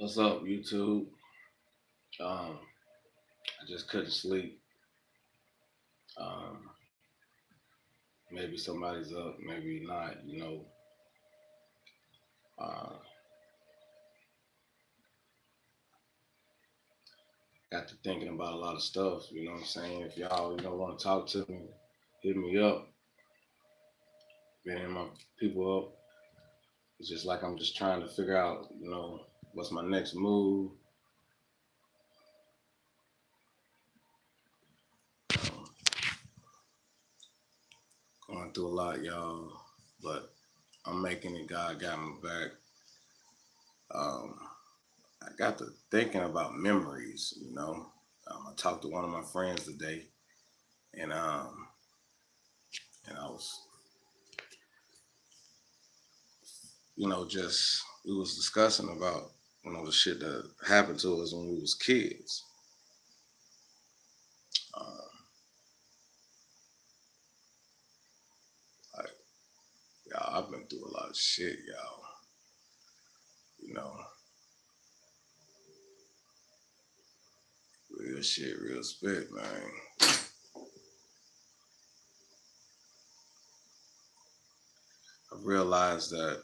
What's up, YouTube? I just couldn't sleep. Um, Maybe somebody's up, maybe not. Uh, got to thinking about a lot of stuff. You know what I'm saying? If y'all want to talk to me, hit me up. Been my people up. It's just like I'm just trying to figure out, what's my next move. Um, Going through a lot, y'all, but I'm making it. God got my back. Um, I got to thinking about memories. I talked to one of my friends today, and I was, just we was discussing about the shit that happened to us when we was kids. Um, like y'all, I've been through a lot of shit, y'all. You know, real shit, real spit, man. I realized that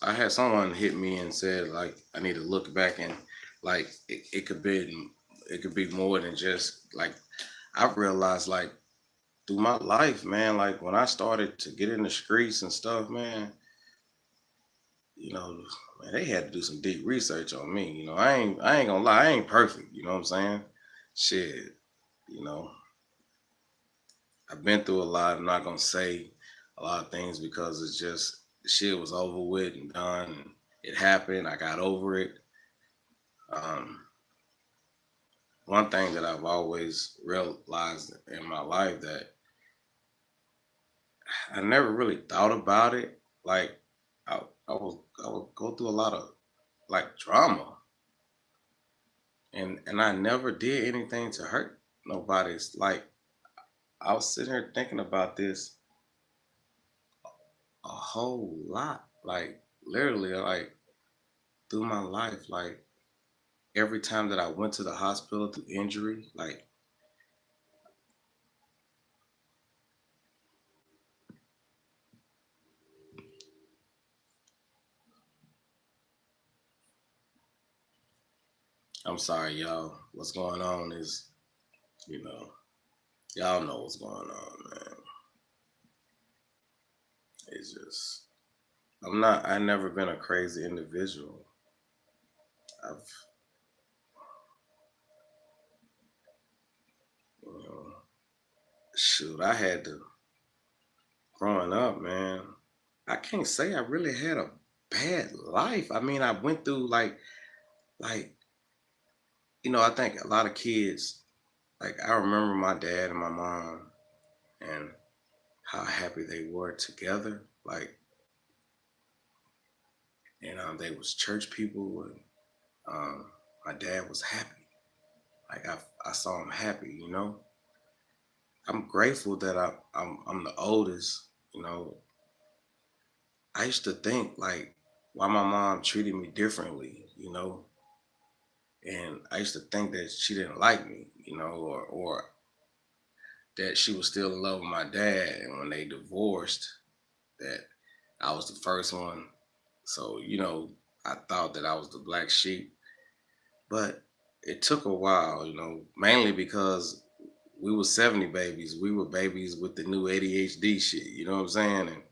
I had someone hit me and said like I need to look back and like it could be more than just like I realized like through my life, man, like when I started to get in the streets and stuff, man, you know, man, they had to do some deep research on me. I ain't gonna lie, I ain't perfect, you know what I'm saying? Shit, you know, I've been through a lot. I'm not gonna say a lot of things because it's just the shit was over with and done and it happened. I got over it. Um, One thing that I've always realized in my life that I never really thought about it. Like I would go through a lot of like drama, and I never did anything to hurt nobody's. Like I was sitting here thinking about this a whole lot, like literally, like through my life, like every time that I went to the hospital through injury, like I'm sorry, y'all. What's going on is, you know, y'all know what's going on, man. It's just I never been a crazy individual. I've, you know, shoot, I had to growing up, man. I can't say I really had a bad life. I mean, I went through like I think a lot of kids like I remember my dad and my mom and how happy they were together. Like, they was church people, and my dad was happy. Like I saw him happy. I'm grateful that I'm the oldest. You know, I used to think like why my mom treated me differently. And I used to think that she didn't like me. Or that she was still in love with my dad, and when they divorced, that I was the first one. So I thought that I was the black sheep, but it took a while. Mainly because we were 70 babies. We were babies with the new ADHD shit. You know what I'm saying?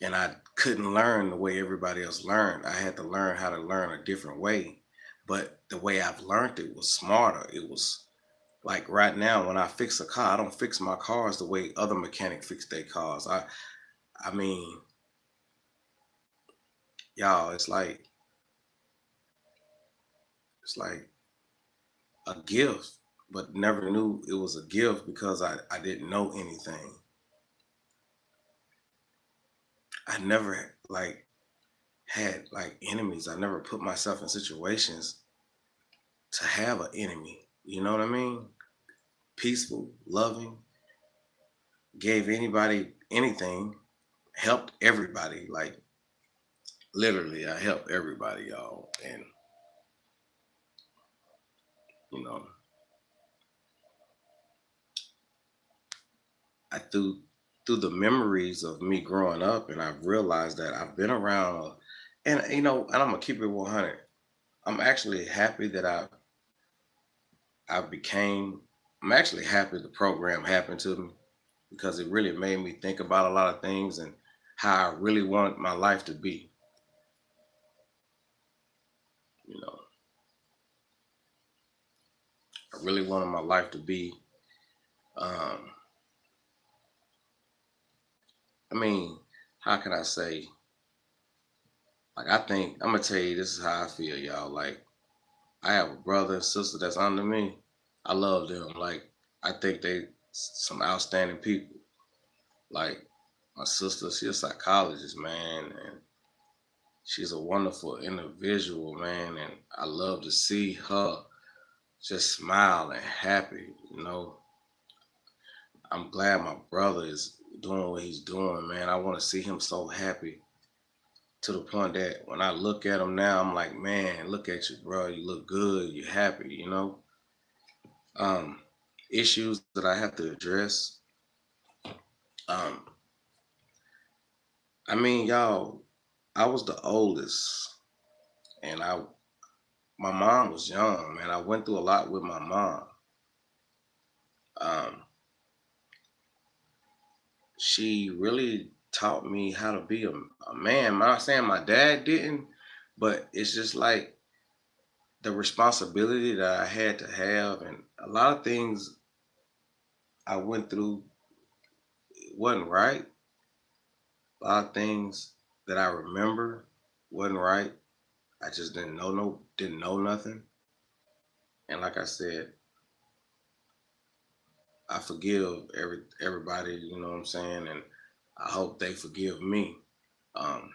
And I couldn't learn the way everybody else learned. I had to learn how to learn a different way. But the way I've learned it was smarter. It was like right now when I fix a car, I don't fix my cars the way other mechanics fix their cars. I mean, y'all, it's like a gift, but never knew it was a gift because I didn't know anything. I never like had like enemies. I never put myself in situations to have an enemy. You know what I mean? Peaceful, loving, gave anybody anything, helped everybody. Like literally, I help everybody, y'all. And, you know, I through the memories of me growing up, and I've realized that I've been around, and and I'm gonna keep it 100. I'm actually happy that I became. I'm actually happy the program happened to me because it really made me think about a lot of things and how I really want my life to be. You know, I really wanted my life to be. Um, I mean, how can I say? Like, I think I'm gonna tell you, this is how I feel, y'all. Like, I have a brother and sister that's under me. I love them. Like, I think they some outstanding people. Like, my sister, she's a psychologist, man, and she's a wonderful individual, man. And I love to see her just smile and happy. I'm glad my brother is doing what he's doing, man. I want to see him so happy to the point that when I look at him now, I'm like, man, look at you, bro. You look good. You're happy. Um, issues that I have to address. Um, I mean, y'all, I was the oldest, and my mom was young, man. I went through a lot with my mom. Um, she really taught me how to be a man. I'm not saying my dad didn't, but it's just like the responsibility that I had to have, and a lot of things I went through wasn't right. A lot of things that I remember wasn't right. I just didn't know nothing. And like I said, I forgive everybody, you know what I'm saying, and I hope they forgive me. Um,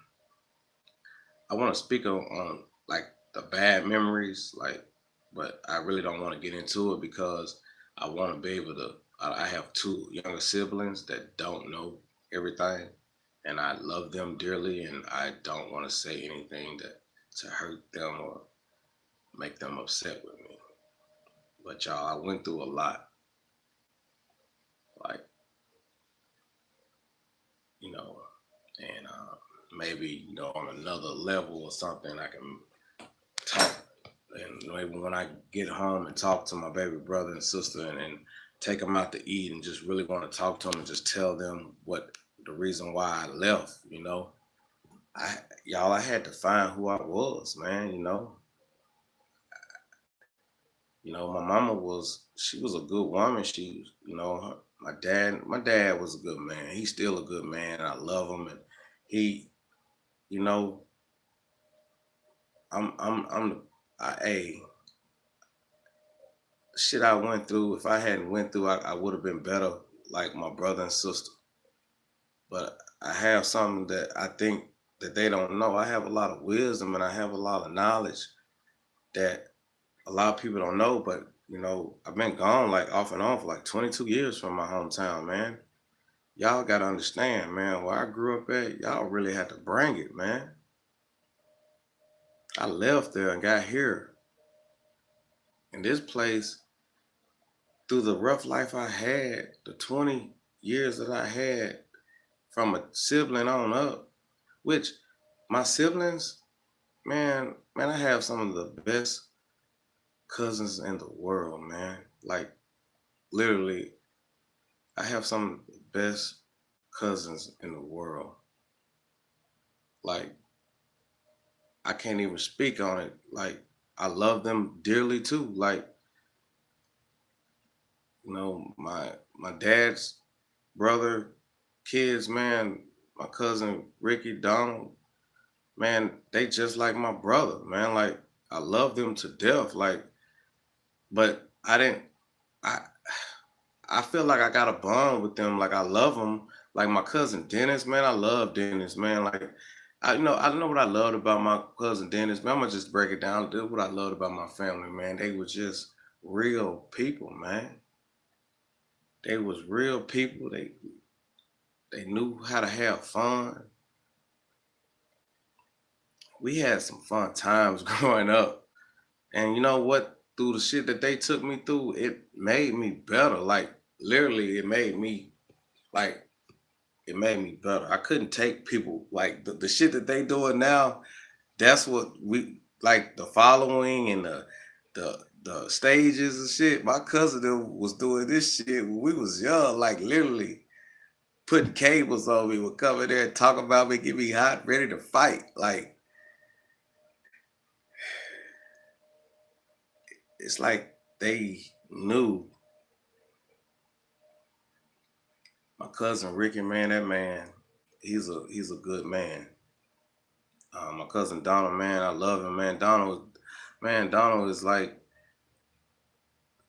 I want to speak on like the bad memories, like, but I really don't want to get into it because I want to be able to. I have two younger siblings that don't know everything, and I love them dearly, and I don't want to say anything to hurt them or make them upset with me. But y'all, I went through a lot, like you know, and maybe on another level or something, I can talk. And maybe when I get home and talk to my baby brother and sister and take them out to eat and just really want to talk to them and just tell them what the reason why I left, I y'all I had to find who I was, man, my mama she was a good woman. She, my dad was a good man. He's still a good man. I love him, and he, you know, I'm hey, shit I went through, if I hadn't went through, I would have been better like my brother and sister. But I have something that I think that they don't know. I have a lot of wisdom and I have a lot of knowledge that a lot of people don't know. But I've been gone like off and on for like 22 years from my hometown, man. Y'all gotta understand, man, where I grew up at, y'all really had to bring it, man. I left there and got here. And this place, through the rough life I had, the 20 years that I had from a sibling on up, which my siblings, man, I have some of the best cousins in the world, man. Like literally, I have some of the best cousins in the world. Like I can't even speak on it. Like I love them dearly too. Like my dad's brother, kids, man, my cousin Ricky, Donald, man, they just like my brother, man. Like I love them to death. Like, but I didn't. I I feel like I got a bond with them. Like I love them. Like my cousin Dennis, man. I love Dennis, man. Like I know what I loved about my cousin Dennis, man. I'm gonna just break it down. Do what I loved about my family, man. They were just real people, man. They was real people. They knew how to have fun. we had some fun times growing up. And you know what? Through the shit that they took me through, it made me better. Like literally, like it made me better. I couldn't take people like the shit that they doing now. That's what we like the following and the stages and shit. My cousin them was doing this shit when we was young, like literally putting cables on me, would come in there and talk about me, get me hot, ready to fight. Like it's like they knew my cousin Ricky, man, that man, he's a good man. My cousin Donald, man, I love him, man. Donald is like,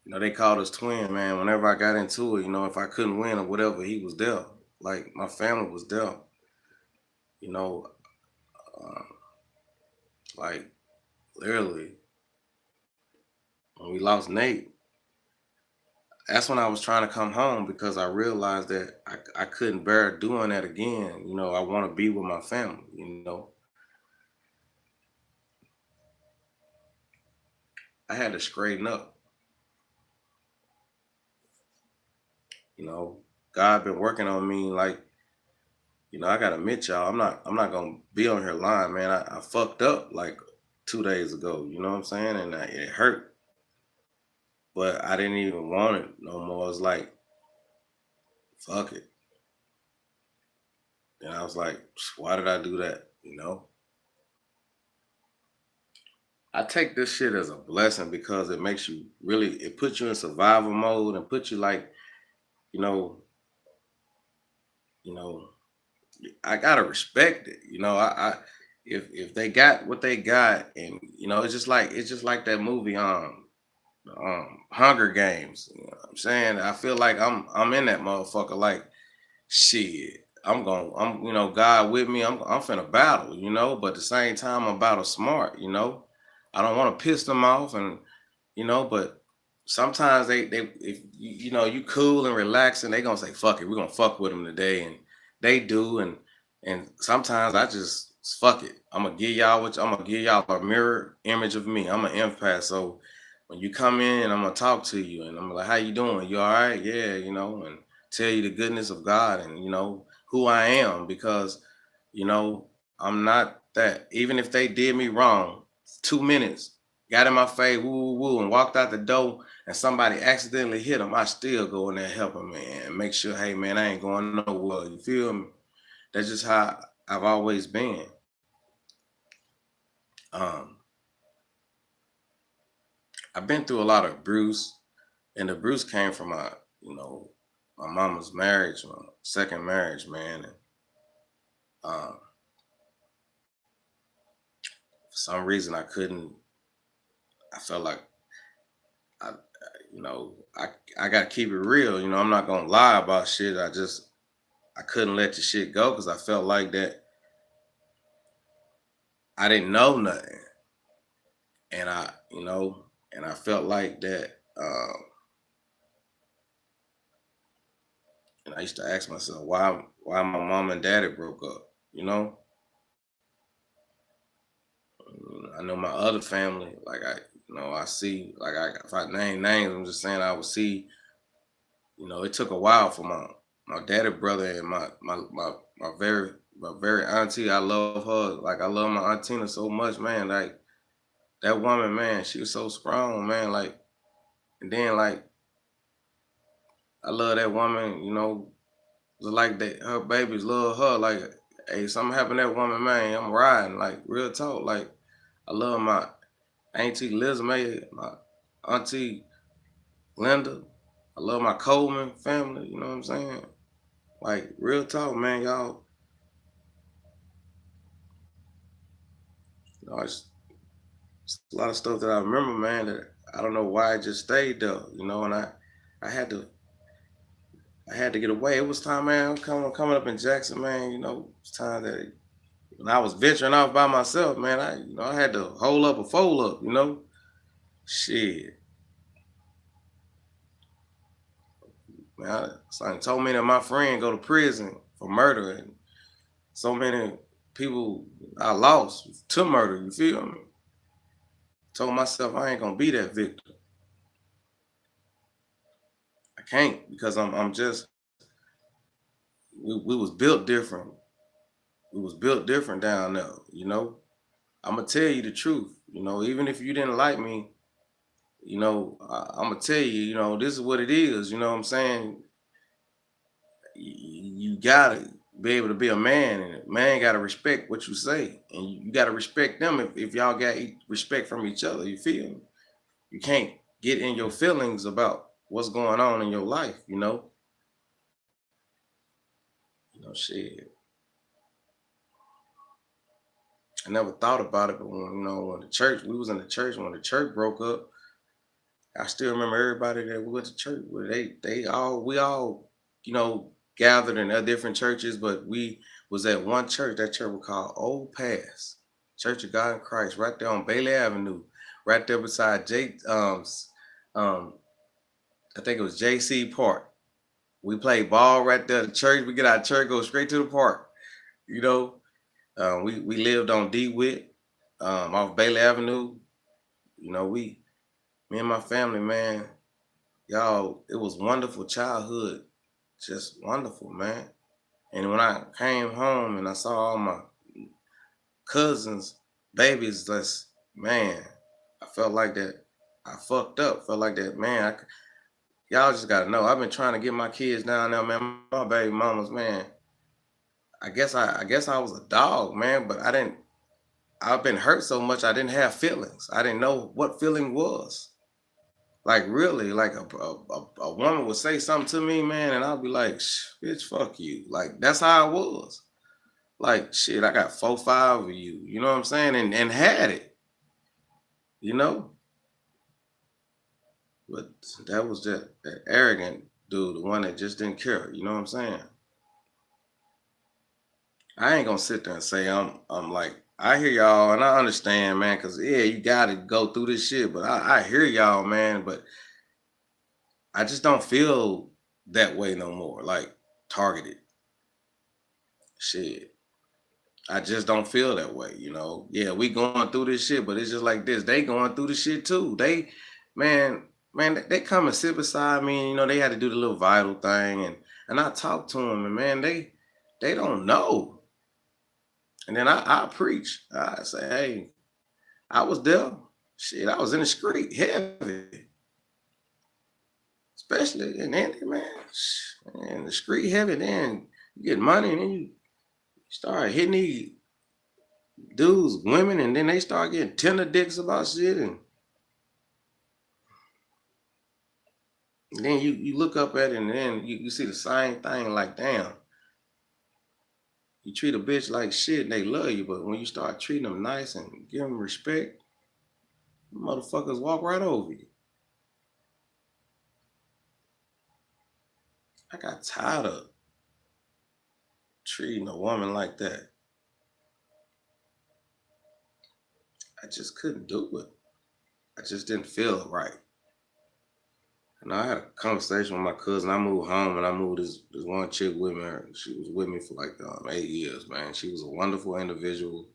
they called us twin, man. Whenever I got into it, if I couldn't win or whatever, he was there. Like my family was there, you know, uh, like literally when we lost Nate, that's when I was trying to come home because I realized that I couldn't bear doing that again. I want to be with my family. I had to straighten up, you know. God been working on me like, I gotta admit y'all, I'm not gonna be on here lying, man. I fucked up like 2 days ago, you know what I'm saying? And it hurt, but I didn't even want it no more. It's like, fuck it. And I was like, why did I do that? I take this shit as a blessing because it makes you really, it puts you in survival mode and puts you like, you know, you know, I gotta respect it. If they got what they got, and it's just like that movie, Hunger Games. You know what I'm saying? I feel like I'm in that motherfucker. Like shit, God with me. I'm finna battle. But at the same time, I'm battle smart. I don't want to piss them off, but sometimes they if you cool and relax, and they gonna say fuck it, we're gonna fuck with them today, and they do, and sometimes I just fuck it. I'm gonna give y'all a mirror image of me. I'm an empath, so when you come in, I'm gonna talk to you, and I'm like, how you doing? You all right? Yeah, and tell you the goodness of God, and who I am, because you know I'm not that. Even if they did me wrong, 2 minutes got in my face, woo, woo, woo, and walked out the door, and somebody accidentally hit him, I still go in there and help him, man, and make sure, hey, man, I ain't going nowhere. You feel me? That's just how I've always been. Um, I've been through a lot of abuse, and the abuse came from my mama's marriage, my second marriage, man. And for some reason, I couldn't. I felt like I, you know, I I gotta keep it real. I'm not gonna lie about shit. I couldn't let the shit go because I felt like that I didn't know nothing, and I felt like that. And I used to ask myself why my mom and daddy broke up. You know, I know my other family. Like I see. Like if I name names, I'm just saying I would see. It took a while for my daddy brother and my very auntie. I love her. Like I love my auntie so much, man. Like that woman, man, she was so strong, man. Like, and then like I love that woman, just like that her babies love her. Like, hey, something happened to that woman, man, I'm riding. Like real talk. Like I love my auntie Liz May, my auntie Linda. I love my Coleman family, you know what I'm saying? Like real talk, man, y'all. It's a lot of stuff that I remember, man, that I don't know why it just stayed there. And I had to I had to get away. It was time, man. Coming up in Jackson, man. It's time that when I was venturing off by myself, man, I had to hold up or fold up. Shit, man. Something told me that my friend go to prison for murder, and so many people I lost to murder. You feel me? Told myself I ain't gonna be that victim. I can't because I'm just we was built different. We was built different down there. You know, I'm gonna tell you the truth. You know, even if you didn't like me, you know, I'm gonna tell you. You know, this is what it is. You know what I'm saying? You gotta be able to be a man, and a man gotta respect what you say, and you gotta respect them if y'all got respect from each other. You feel me? You can't get in your feelings about what's going on in your life. Shit. I never thought about it, but when the church, we was in the church when the church broke up. I still remember everybody that we went to church with. We all, gathered in different churches, but we was at one church. That church was called Old Pass, Church of God in Christ, right there on Bailey Avenue, right there beside um, I think it was J.C. Park. We played ball right there at the church. We get out of church, go straight to the park. You know, we lived on DeWitt, off Bailey Avenue. Me and my family, man, y'all, it was wonderful childhood, just wonderful, man. And when I came home and I saw all my cousins, babies, man, I felt like that. I fucked up. Felt like that, man. Y'all just gotta know. I've been trying to get my kids down there, man. My baby mamas, man. I guess I was a dog, man, but I didn't. I've been hurt so much. I didn't have feelings. I didn't know what feeling was. Like really, like a woman would say something to me, man, and I'll be like, "Bitch, fuck you." Like that's how I was. Like shit, I got 4, 5 of you. You know what I'm saying? And had it. You know, but that was that arrogant dude, the one that just didn't care. You know what I'm saying? I ain't gonna sit there and say I'm like I hear y'all and I understand, man, because yeah, you gotta go through this shit. But I hear y'all, man, but I just don't feel that way no more. Like targeted. Shit. I just don't feel that way. Yeah, we going through this shit, but it's just like this. They going through the shit too. Man, they come and sit beside me. And, they had to do the little vital thing, and I talk to them, and man, they don't know. And then I preach. I say, hey, I was there. Shit, I was in the street heavy, especially in Indy, man. And the street heavy. Then you get money, and then you start hitting these dudes, women, and then they start getting tender dicks about shit, and then you look up at it, and then you see the same thing. Like, damn, you treat a bitch like shit, and they love you, but when you start treating them nice and give them respect, motherfuckers walk right over you. I got tired of treating a woman like that. I just couldn't do it. I just didn't feel right. And I had a conversation with my cousin. I moved home and I moved this one chick with me. She was with me for like 8 years, man. She was a wonderful individual.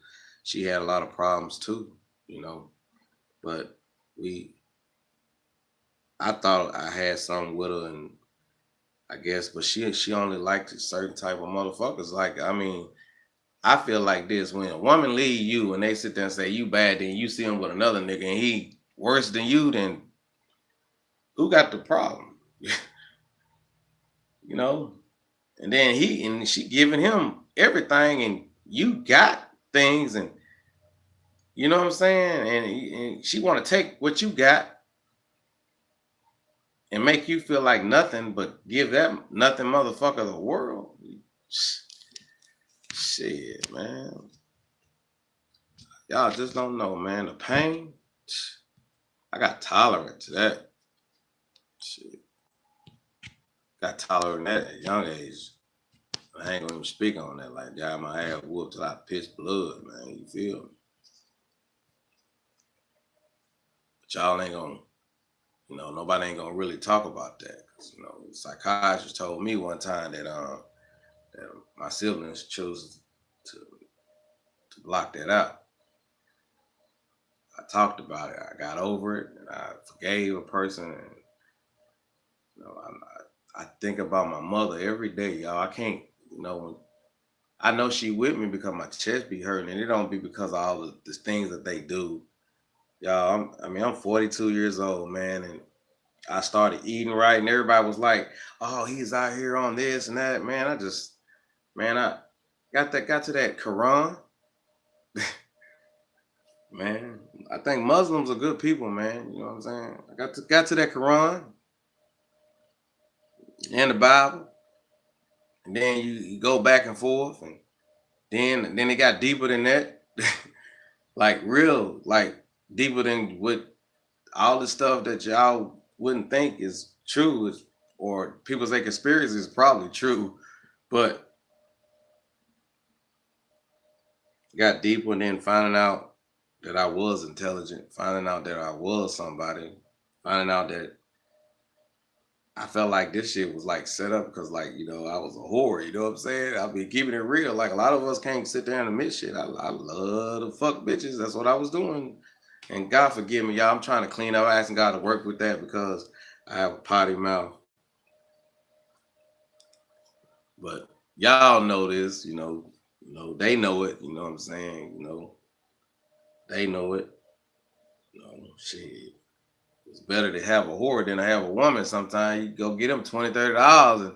She had a lot of problems too, you know. But we, I thought I had something with her, and I guess, but she only liked a certain type of motherfuckers. Like, I mean, I feel like this: when a woman leave you and they sit there and say you bad, then you see him with another nigga and he worse than you, then who got the problem? you know? And then she giving him everything, and you got things, and you know what I'm saying? And she want to take what you got and make you feel like nothing, but give that nothing motherfucker the world. Shit, man. Y'all just don't know, man. The pain. I got tolerant to that. Shit. Got tolerant at a young age. I ain't gonna even speak on that. Like, got my ass whooped till I piss blood, man. You feel me? But y'all ain't gonna, nobody ain't gonna really talk about that. 'Cause, the psychiatrist told me one time that my siblings chose to to block that out. I talked about it. I got over it, and I forgave a person. And you know, I think about my mother every day, y'all. I can't, you know, I know she with me because my chest be hurting, and it don't be because of all the things that they do. Y'all, I'm 42 years old, man, and I started eating right, and everybody was like, "Oh, he's out here on this and that." Man, I got to that Quran, man. I think Muslims are good people, man. You know what I'm saying? I got to that Quran and the Bible, and then you go back and forth, and then it got deeper than that, like real, like deeper than what all the stuff that y'all wouldn't think is true is, or people say conspiracy is probably true, but got deeper and then finding out that I was intelligent, finding out that I was somebody, finding out that I felt like this shit was like set up because like, you know, I was a whore, you know what I'm saying? I'll be keeping it real. Like a lot of us can't sit there and admit shit. I love to fuck bitches. That's what I was doing. And God forgive me, y'all. I'm trying to clean up, asking God to work with that because I have a potty mouth. But y'all know this, they know it, you know what I'm saying? They know it. Shit. It's better to have a whore than to have a woman. Sometimes you go get them $20, $30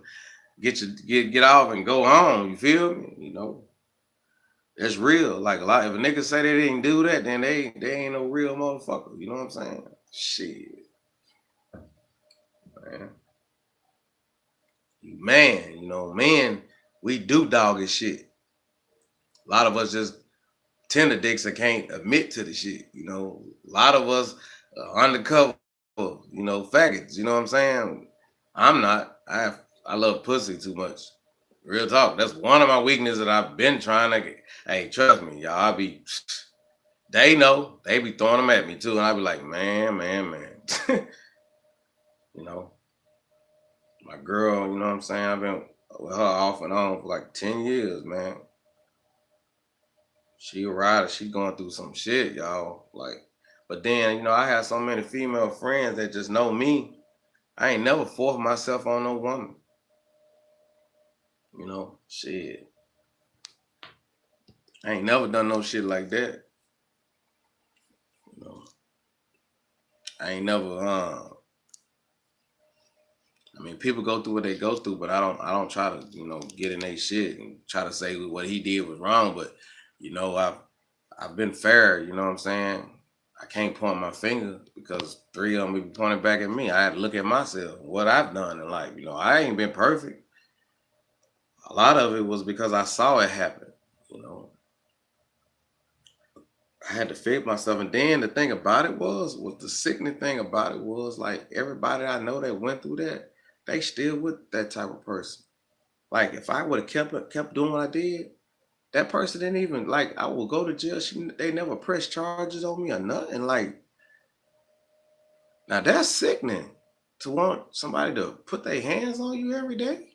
and get off and go home. You feel me? That's real. Like a lot. If a nigga say they didn't do that, then they ain't no real motherfucker. You know what I'm saying? Shit, man. Man, men, we do doggy shit. A lot of us just tender dicks that can't admit to the shit. A lot of us undercover, faggots. You know what I'm saying? I'm not. I love pussy too much. Real talk. That's one of my weaknesses that I've been trying to get. Hey, trust me, y'all. They know. They be throwing them at me too. And I be like, man. you know, my girl, you know what I'm saying? I've been with her off and on for like 10 years, man. She a rider. She going through some shit, y'all. Like, but then, I have so many female friends that just know me. I ain't never forced myself on no woman. Shit. I ain't never done no shit like that. You know, I ain't never people go through what they go through, but I don't try to, get in their shit and try to say what he did was wrong. But, I've been fair, you know what I'm saying? I can't point my finger because three of them be pointing back at me. I had to look at myself, what I've done in life. I ain't been perfect. A lot of it was because I saw it happen. You know, I had to fix myself. And then the thing about it was the sickening thing about it was like everybody I know that went through that, they still with that type of person. Like if I would have kept doing what I did, that person didn't even like I would go to jail. They never pressed charges on me or nothing. Like now that's sickening to want somebody to put their hands on you every day.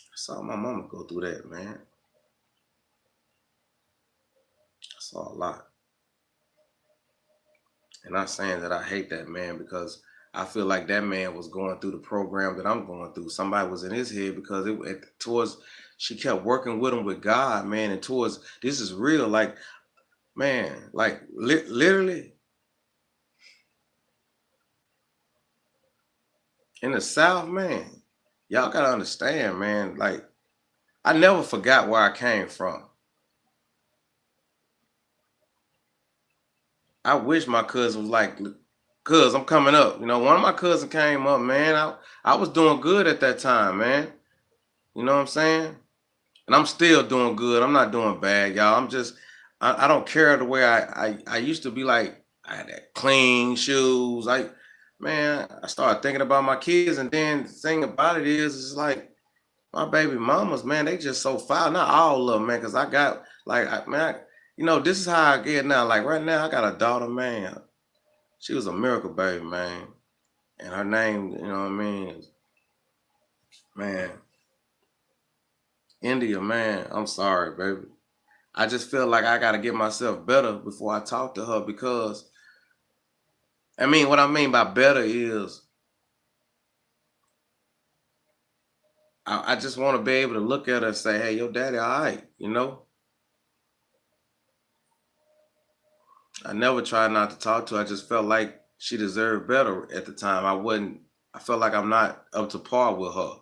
I saw my mama go through that, man. I saw a lot. And not saying that I hate that man because I feel like that man was going through the program that I'm going through. Somebody was in his head because towards she kept working with him with God, man, and towards this is real. Like, man, like literally in the South, man, y'all gotta understand, man. Like, I never forgot where I came from. I wish my cousin was like, cuz I'm coming up. One of my cousins came up, man. I was doing good at that time, man. You know what I'm saying? And I'm still doing good. I'm not doing bad, y'all. I don't care the way I used to be like, I had that clean shoes. I started thinking about my kids, and then the thing about it is, it's like my baby mamas, man, they just so foul. Not all of them, man, because I got like, this is how I get now. Like right now, I got a daughter, man. She was a miracle baby, man, and her name, you know what I mean, man. India, man, I'm sorry, baby. I just feel like I gotta get myself better before I talk to her because I mean what I mean by better is I just want to be able to look at her and say, hey, your daddy all right, you know? I never tried not to talk to her. I just felt like she deserved better at the time. I felt like I'm not up to par with her.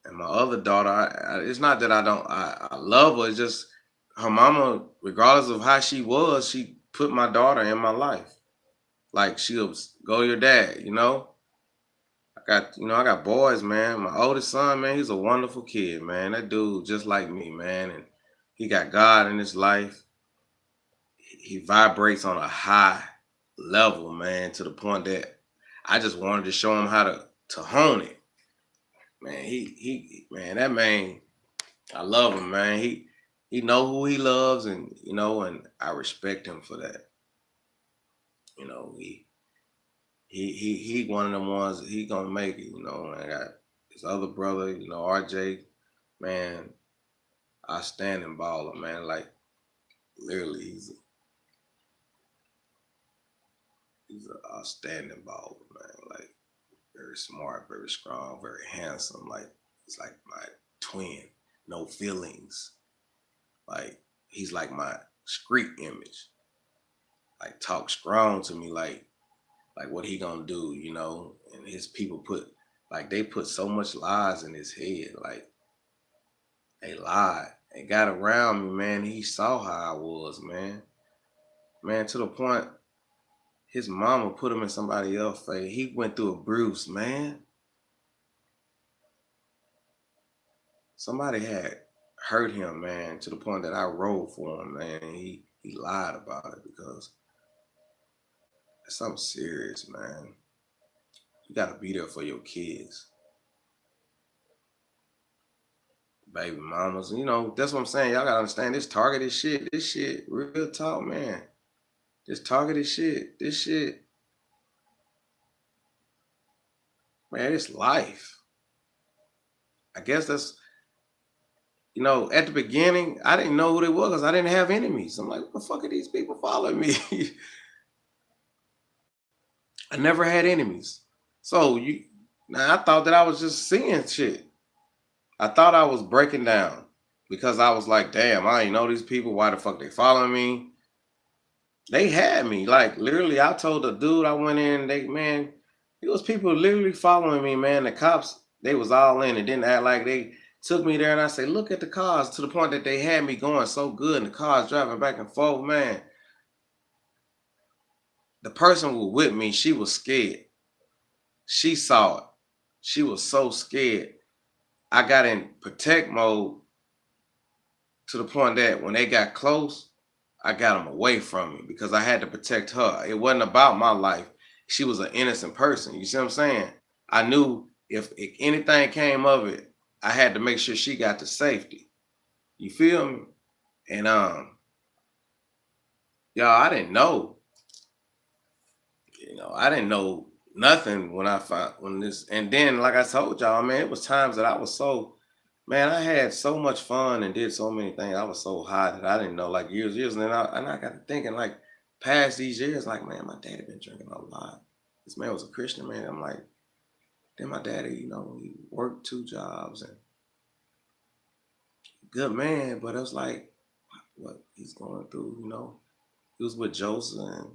And my other daughter, it's not that I love her. It's just her mama, regardless of how she was, she put my daughter in my life. Like she'll go to your dad, you know. I got boys, man. My oldest son, man, he's a wonderful kid, man. That dude just like me, man, and he got God in his life. He vibrates on a high level, man, to the point that I just wanted to show him how to hone it. Man, man, that man, I love him, man. He know who he loves, and and I respect him for that. You know, he one of them ones that he gonna make it. And I got his other brother, RJ, man, outstanding baller, man. Like literally, he's an outstanding baller, man. Like very smart, very strong, very handsome. Like he's like my twin, no feelings. Like he's like my street image. Like talk strong to me, like what he gonna do, And his people they put so much lies in his head, like they lied. They got around me, man. He saw how I was, man. Man, to the point his mama put him in somebody else's face. He went through a bruise, man. Somebody had hurt him, man, to the point that I rode for him, man. He lied about it because it's something serious, man. You gotta be there for your kids, baby mamas. That's what I'm saying. Y'all gotta understand this targeted shit. This shit, real talk, man. This targeted shit. This shit, man, it's life. I guess at the beginning, I didn't know who they was because I didn't have enemies. I'm like, what the fuck are these people following me? I never had enemies. So now I thought that I was just seeing shit. I thought I was breaking down because I was like, damn, I ain't know these people. Why the fuck they following me? They had me. Like literally, I told the dude I went in, it was people literally following me, man. The cops, they was all in and didn't act like they took me there and I say, look at the cars to the point that they had me going so good and the cars driving back and forth, man. The person who was with me, she was scared. She saw it. She was so scared. I got in protect mode to the point that when they got close, I got them away from me because I had to protect her. It wasn't about my life. She was an innocent person. You see what I'm saying? I knew if anything came of it, I had to make sure she got to safety. You feel me? And y'all, I didn't know. I didn't know nothing when I found when this. And then, like I told y'all, man, it was times that I was so, man, I had so much fun and did so many things. I was so high that I didn't know, like years, and then I got to thinking, like, past these years, like, man, my daddy been drinking a lot. This man was a Christian man. I'm like, then my daddy, he worked 2 jobs and good man, but it was like what he's going through. He was with Joseph, and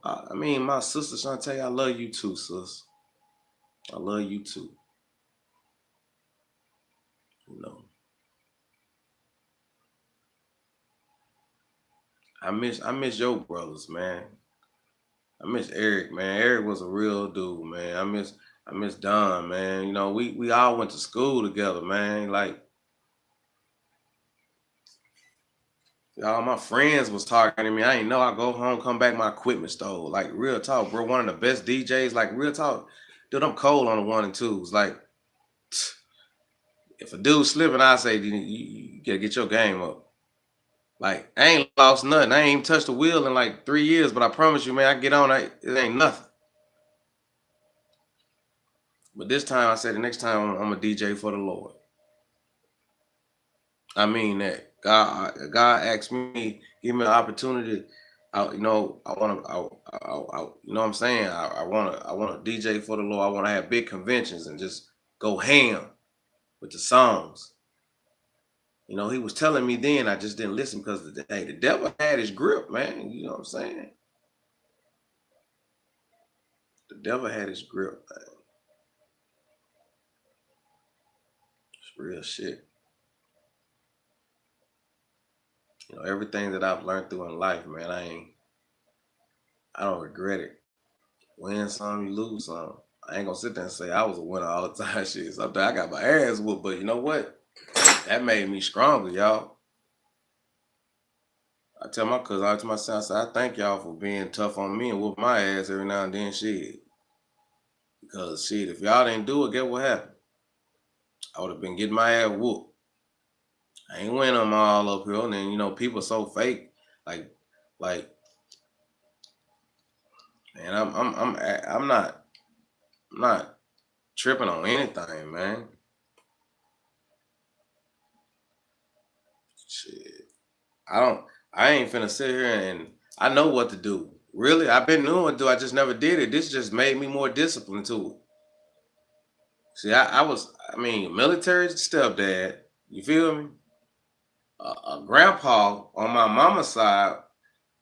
I mean, my sister Shantae, I love you too, sis. I love you too. You know, I miss your brothers, man. I miss Eric, man. Eric was a real dude, man. I miss Don, man. We all went to school together, man. Like all my friends was talking to me. I ain't know I go home, come back, my equipment stole. Like real talk, bro. One of the best DJs, like real talk. Dude, I'm cold on the 1 and 2s. Like if a dude slipping, I say you gotta get your game up. Like I ain't lost nothing. I ain't even touched the wheel in like 3 years, but I promise you, man, I get on it ain't nothing. But this time I said the next time I'm a DJ for the Lord. I mean that God asked me, give me an opportunity. I want to, you know what I'm saying? I want to DJ for the Lord. I want to have big conventions and just go ham with the songs. You know, he was telling me then, I just didn't listen because the devil had his grip, man. You know what I'm saying? The devil had his grip, man. It's real shit. You know, everything that I've learned through in life, man, I don't regret it. Win some, you lose some. I ain't gonna sit there and say I was a winner all the time. Shit, sometimes I got my ass whooped, but you know what? That made me stronger, y'all. I tell my cousin, I tell my son, I say, I thank y'all for being tough on me and whoop my ass every now and then, shit. Because shit, if y'all didn't do it, get what happened? I would have been getting my ass whooped. I ain't winning them all up here, and then you know people so fake, like, like, man, I'm not tripping on anything, man. Shit. I don't. I ain't finna sit here and I know what to do. Really, I've been doing what to do. I just never did it. This just made me more disciplined to it. See, I was. I mean, military stepdad. You feel me? A grandpa on my mama's side,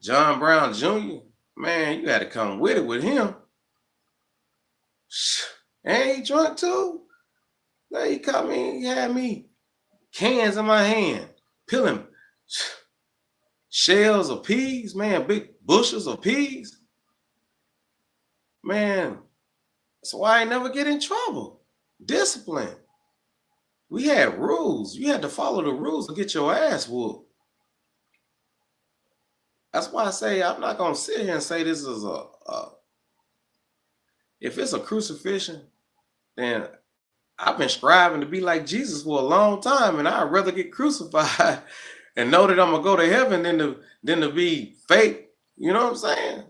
John Brown Jr. Man, you got to come with it with him. And he drunk too. Now he caught me. He had me cans in my hand, peeling shells of peas. Man, big bushels of peas. Man, that's why I never get in trouble. Discipline. We had rules. You had to follow the rules to get your ass whooped. That's why I say I'm not gonna sit here and say this is if it's a crucifixion, then I've been striving to be like Jesus for a long time, and I'd rather get crucified and know that I'm gonna go to heaven than to be fake. You know what I'm saying?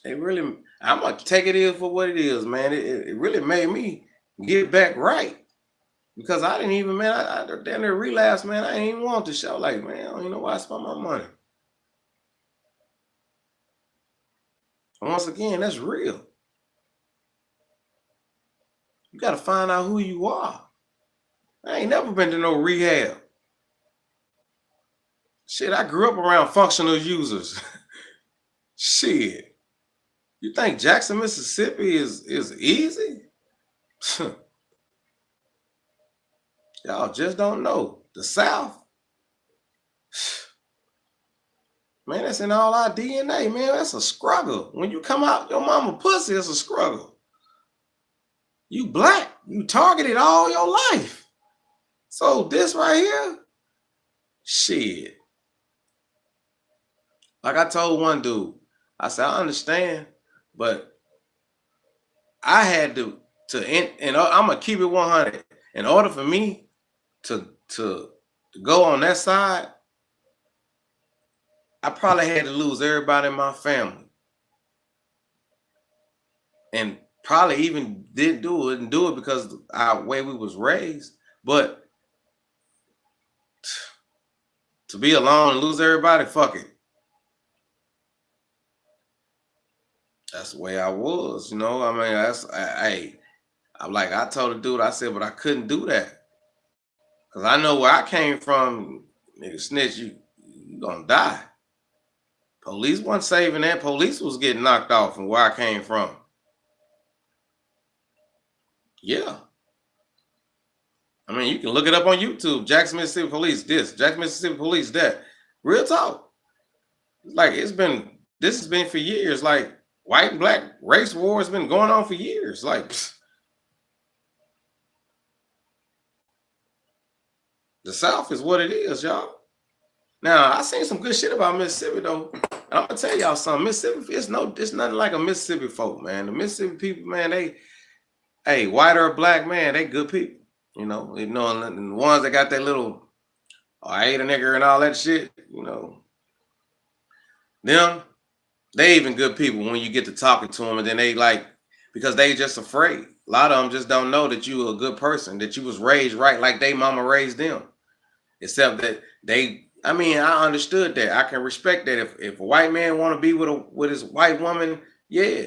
It really, I'm gonna take it in for what it is, man. It really made me get back right because I didn't even, man. I damn near relapsed, man. I ain't even want to show. Like, man, I don't even know why I spent my money. And once again, that's real. You got to find out who you are. I ain't never been to no rehab. Shit, I grew up around functional users. Shit, you think Jackson, Mississippi is easy? Y'all just don't know. The South, man, that's in all our DNA, man. That's a struggle. When you come out your mama pussy, it's a struggle. You black, you targeted all your life. So this right here, shit. Like I told one dude, I said, I understand, but I had and I'm gonna keep it 100. In order for me to go on that side, I probably had to lose everybody in my family, and probably even didn't do it and do it because our way we was raised. But to be alone and lose everybody, fuck it. That's the way I was, you know. I mean, I'm like I told the dude, I said, but I couldn't do that because I know where I came from. Nigga, snitch, you gonna die. Police wasn't saving that. Police was getting knocked off from where I came from. Yeah. I mean, you can look it up on YouTube. Jackson, Mississippi Police this, Jackson, Mississippi Police that. Real talk. Like this has been for years. Like white and black race war has been going on for years. Like the South is what it is, y'all. Now I seen some good shit about Mississippi though. And I'm gonna tell y'all something. Mississippi, it's nothing like a Mississippi folk, man. The Mississippi people, man, hey, white or black, man, they good people. And the ones that got that little, oh, I ate a nigger and all that shit, them, They even good people when you get to talking to them, and then they like because they just afraid. A lot of them just don't know that you a good person, that you was raised right like they mama raised them. Except that they, I mean, I understood that. I can respect that. If a white man want to be with his white woman, yeah.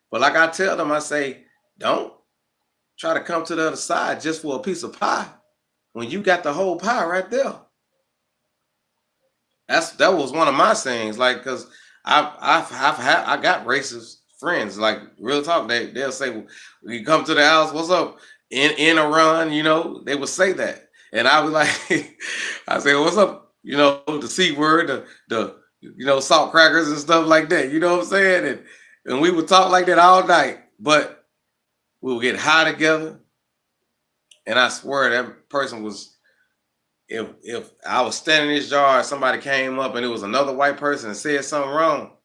But like I tell them, I say, don't try to come to the other side just for a piece of pie when you got the whole pie right there. That was one of my sayings. Like, cause I got racist friends. Like real talk, they'll say, well, "You come to the house, what's up?" In a run, they would say that, and I was like, I say, "What's up?" The c word, the salt crackers and stuff like that. You know what I'm saying? And we would talk like that all night, but we would get high together, and I swear that person was if I was standing in this jar, somebody came up and it was another white person and said something wrong,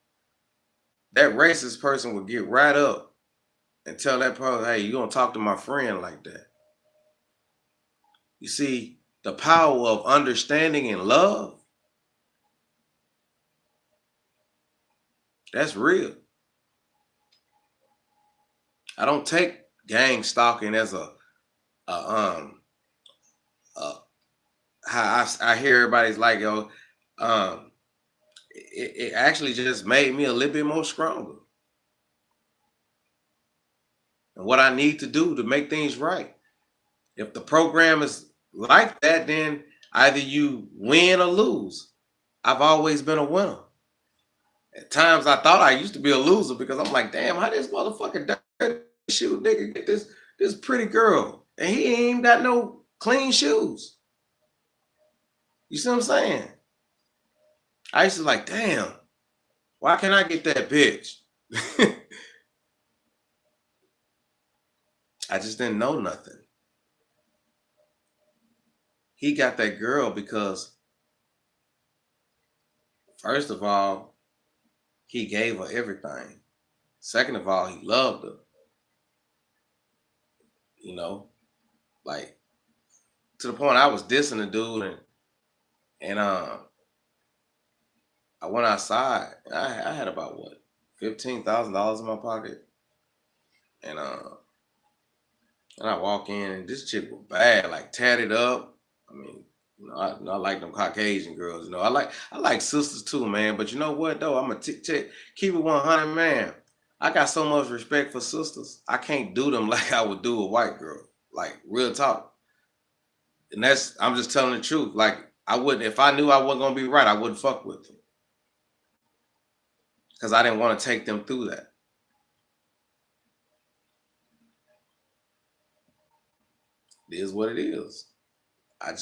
that racist person would get right up and tell that person, "Hey, you don't talk to my friend like that." You see, the power of understanding and love, that's real. I don't take gang stalking as a uh how I hear everybody's like, yo, um, it actually just made me a little bit more stronger. And what I need to do to make things right. If the program is like that, then either you win or lose. I've always been a winner. At times I thought I used to be a loser because I'm like, damn, how this motherfucking dirty shoe nigga get this pretty girl and he ain't even got no clean shoes. You see what I'm saying? I used to like, damn, why can't I get that bitch? I just didn't know nothing. He got that girl because first of all, he gave her everything. Second of all, he loved her. You know, like to the point I was dissing the dude, and I went outside. And I had about what $15,000 in my pocket, and and I walk in and this chick was bad, like tatted up. I mean, I like them Caucasian girls. I like sisters too, man. But you know what though? I'm a keep it 100, man. I got so much respect for sisters. I can't do them like I would do a white girl. Like real talk. And I'm just telling the truth. Like I wouldn't if I knew I wasn't gonna be right, I wouldn't fuck with them because I didn't want to take them through that. It is what it is. That's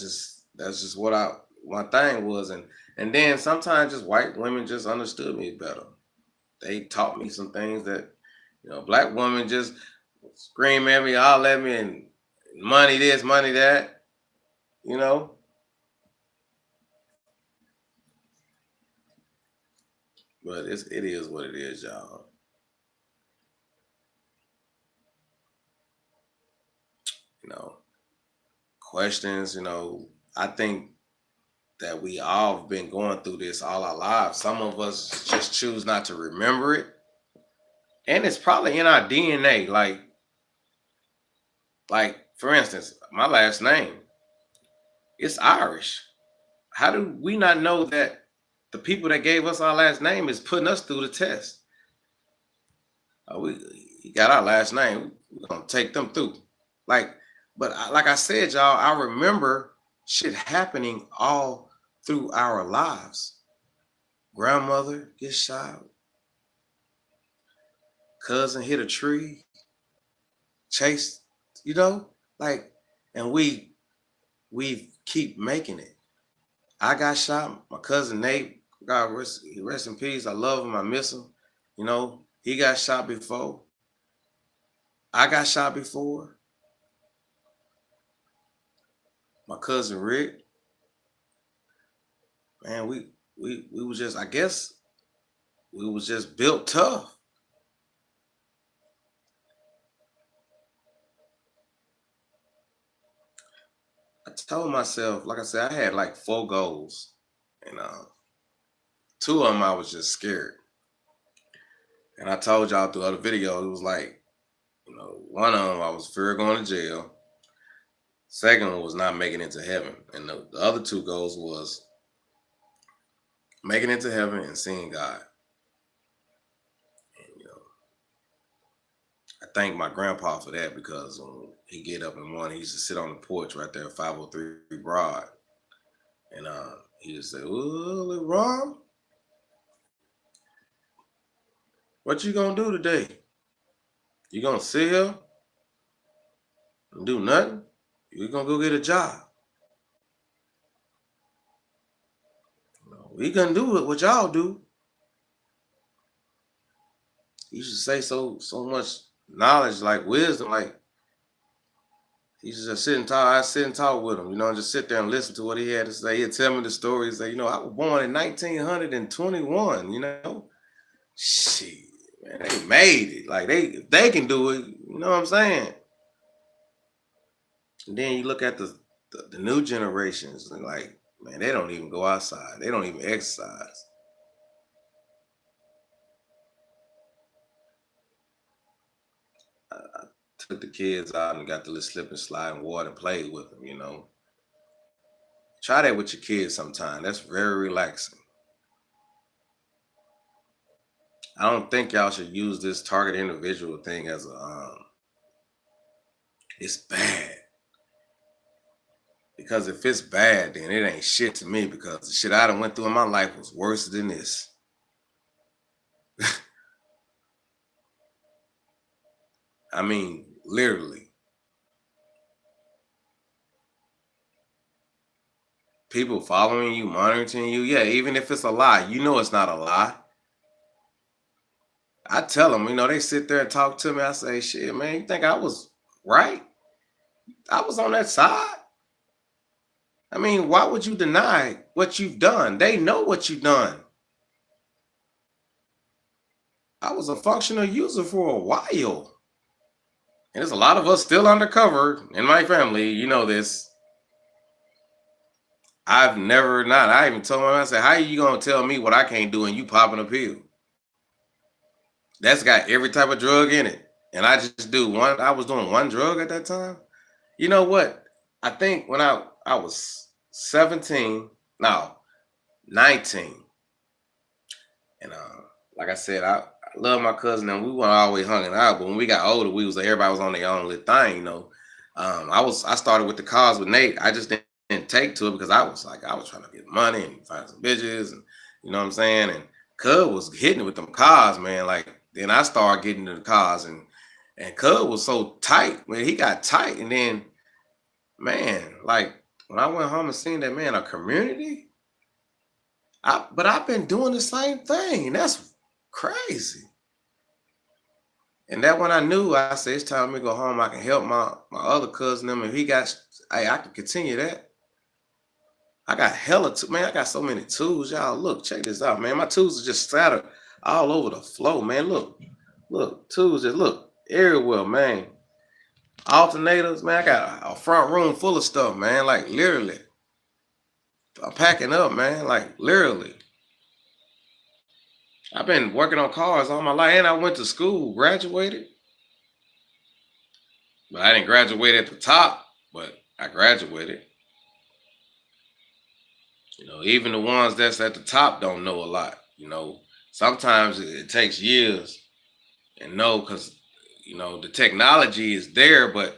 just what I my thing was, and then sometimes just white women just understood me better. They taught me some things that black women just scream at me, holler at me, and money this, money that. You know, but it is what it is, y'all. You know, questions. I think that we all have been going through this all our lives. Some of us just choose not to remember it, and it's probably in our DNA. Like for instance, my last name, it's Irish. How do we not know that the people that gave us our last name is putting us through the test? We got our last name. We're gonna take them through. Like, but like I said, y'all, I remember shit happening all through our lives. Grandmother gets shot, cousin hit a tree, chased, you know, like, and we keep making it. I got shot. My cousin Nate, God rest in peace. I love him. I miss him. He got shot before. I got shot before. My cousin Rick, man, we was just, I guess, we was just built tough. I told myself, like I said, I had like 4 goals, and two of them I was just scared. And I told y'all through other videos, it was like, one of them I was fear of going to jail. Second one was not making it to heaven. And the other two goals was making it to heaven and seeing God. And, I thank my grandpa for that because when he get up in the morning, he used to sit on the porch right there at 503 Broad. And he just say, "Oh, Ron, what you gonna do today? You gonna sit here and do nothing? You gonna go get a job? We gonna do what y'all do." He used to say so much knowledge, like wisdom, like he used to just sit and talk. I sit and talk with him, and just sit there and listen to what he had to say. He'd tell me the story. He'd say, I was born in 1921. Shit, man, they made it. Like they can do it. You know what I'm saying? And then you look at the new generations, and like, man, they don't even go outside. They don't even exercise. I took the kids out and got the little slip and slide and water and played with them. Try that with your kids sometime. That's very relaxing. I don't think y'all should use this target individual thing as it's bad. Because if it's bad, then it ain't shit to me because the shit I done went through in my life was worse than this. I mean, literally. People following you, monitoring you. Yeah, even if it's a lie, it's not a lie. I tell them, they sit there and talk to me. I say, shit, man, you think I was right? I was on that side. I mean, why would you deny what you've done? They know what you've done. I was a functional user for a while. And there's a lot of us still undercover in my family. You know this. I've never not. I even told him, I said, how are you gonna tell me what I can't do and you popping a pill? That's got every type of drug in it. And I just do one. I was doing one drug at that time. You know what? I think when I was 17, no, 19. And like I said, I love my cousin and we weren't always hanging out. But when we got older, we was like, everybody was on their own little thing. I started with the cars with Nate. I just didn't take to it because I was trying to get money and find some bitches and you know what I'm saying. And Cub was hitting it with them cars, man. Like then I started getting into the cars and Cub was so tight, man. He got tight, and then man, like when I went home and seen that man a community, but I've been doing the same thing. And that's crazy. And that when I knew, I said it's time for me to go home. I can help my other cousin them. If he got, hey, I can continue that. I got hella man. I got so many tools, y'all. Look, check this out, man. My tools are just scattered all over the floor, man. Look, tools just look everywhere, man. Alternators, man. I got a front room full of stuff, man. Like literally, I'm packing up, man. Like literally. I've been working on cars all my life, and I went to school, graduated, but I didn't graduate at the top. But I graduated. Even the ones that's at the top don't know a lot. Sometimes it takes years and know because the technology is there, but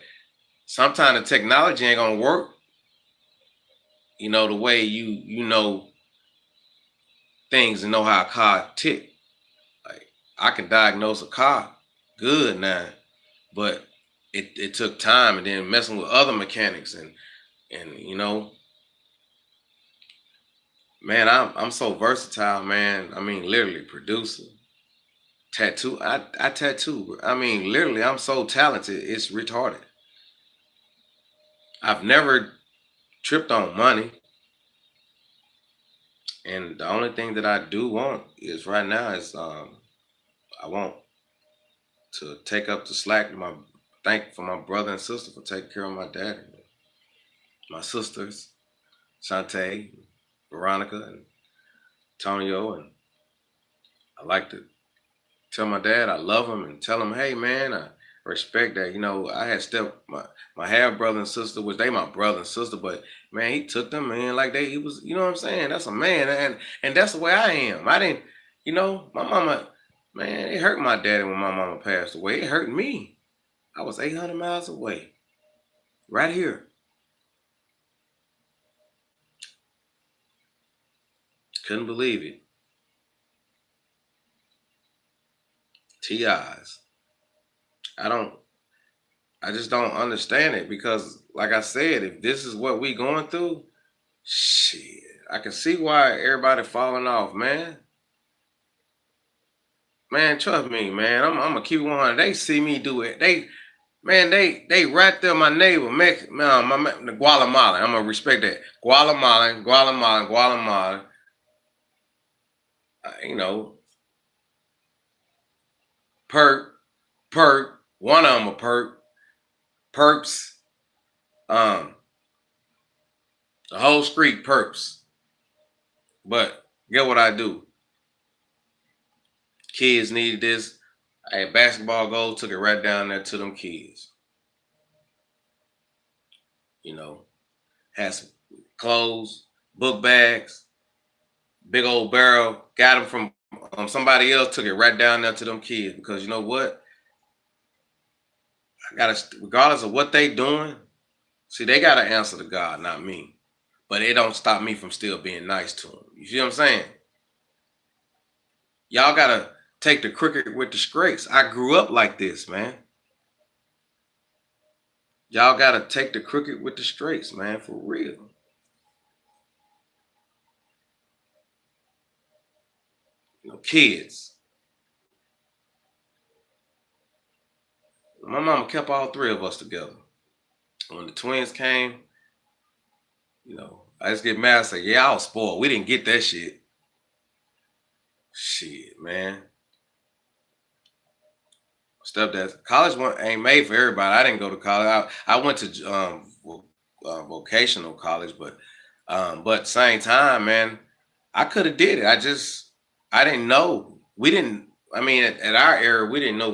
sometimes the technology ain't gonna work. The way you know things and know how a car tick. Like I can diagnose a car good now, but it took time and then messing with other mechanics and man, I'm so versatile, man. I mean, literally producer, tattoo. I tattoo. I mean, literally, I'm so talented. It's retarded. I've never tripped on money, and the only thing that I do want is right now is I want to take up the slack. Thank for my brother and sister for taking care of my dad, my sisters, Shantae, Veronica, and Tonio, and I like to Tell my dad I love him and tell him, hey man, I respect that. You know, I had my half brother and sister, which they my brother and sister, but man, he took them man like he was, you know what I'm saying? That's a man, and that's the way I am. I didn't, you know, my mama, man, it hurt my daddy when my mama passed away. It hurt me. I was 800 miles away, right here. Couldn't believe it. TIs. I don't I just don't understand it because like I said, if this is what we going through, shit, I can see why everybody falling off, man. Man, trust me, man. I'm gonna keep 100. They see me do it. They right there. My neighbor, the Guatemala. I'm gonna respect that. Guatemala. You know, perk, perk. One of them a perk, perps. Um, the whole street perps. But get what I do. Kids needed this. I had basketball goal, took it right down there to them kids. You know, had some clothes, book bags, big old barrel, got them from somebody else, took it right down there to them kids because you know what? I gotta, regardless of what they doing, see, they gotta answer to God, not me. But it don't stop me from still being nice to them. You see what I'm saying? Y'all gotta take the crooked with the straights. I grew up like this, man. Y'all gotta take the crooked with the straights, man, for real. You know, kids. My mama kept all three of us together. When the twins came, you know, I just get mad and say, yeah, I was spoiled. We didn't get that shit. Shit, man. Stepdad, college ain't made for everybody. I didn't go to college. I went to vocational college, but same time, man, I could have did it. I didn't know. We didn't. I mean, at our era, we didn't know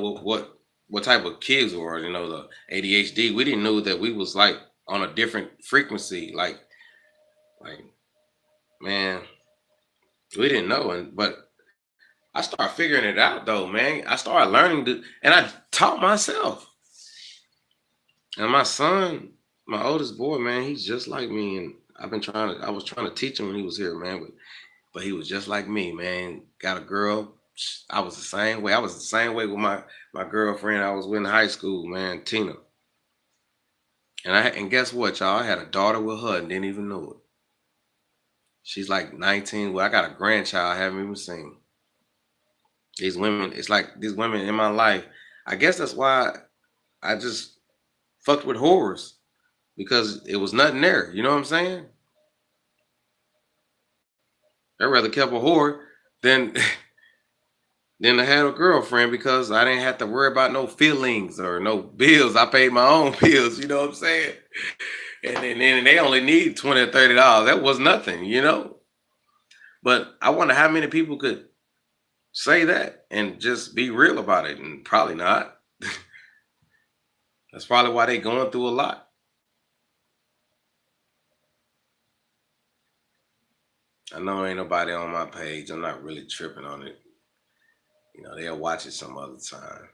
what type of kids were. You know, the ADHD. We didn't know that we was like on a different frequency. Like man, we didn't know. But I started figuring it out though, man. I started learning and I taught myself. And my son, my oldest boy, man, he's just like me. And I was trying to teach him when he was here, man. But he was just like me, man. Got a girl. I was the same way. I was the same way with my girlfriend I was with in high school, man, Tina. And guess what, y'all? I had a daughter with her and didn't even know it. She's like 19. Well, I got a grandchild I haven't even seen. These women, it's like these women in my life. I guess that's why I just fucked with whores because it was nothing there. You know what I'm saying? I'd rather kept a whore than than to have a girlfriend because I didn't have to worry about no feelings or no bills. I paid my own bills. You know what I'm saying? And then they only need $20 or $30. That was nothing, you know. But I wonder how many people could say that and just be real about it, and probably not. That's probably why they going through a lot. I know ain't nobody on my page. I'm not really tripping on it. You know, they'll watch it some other time.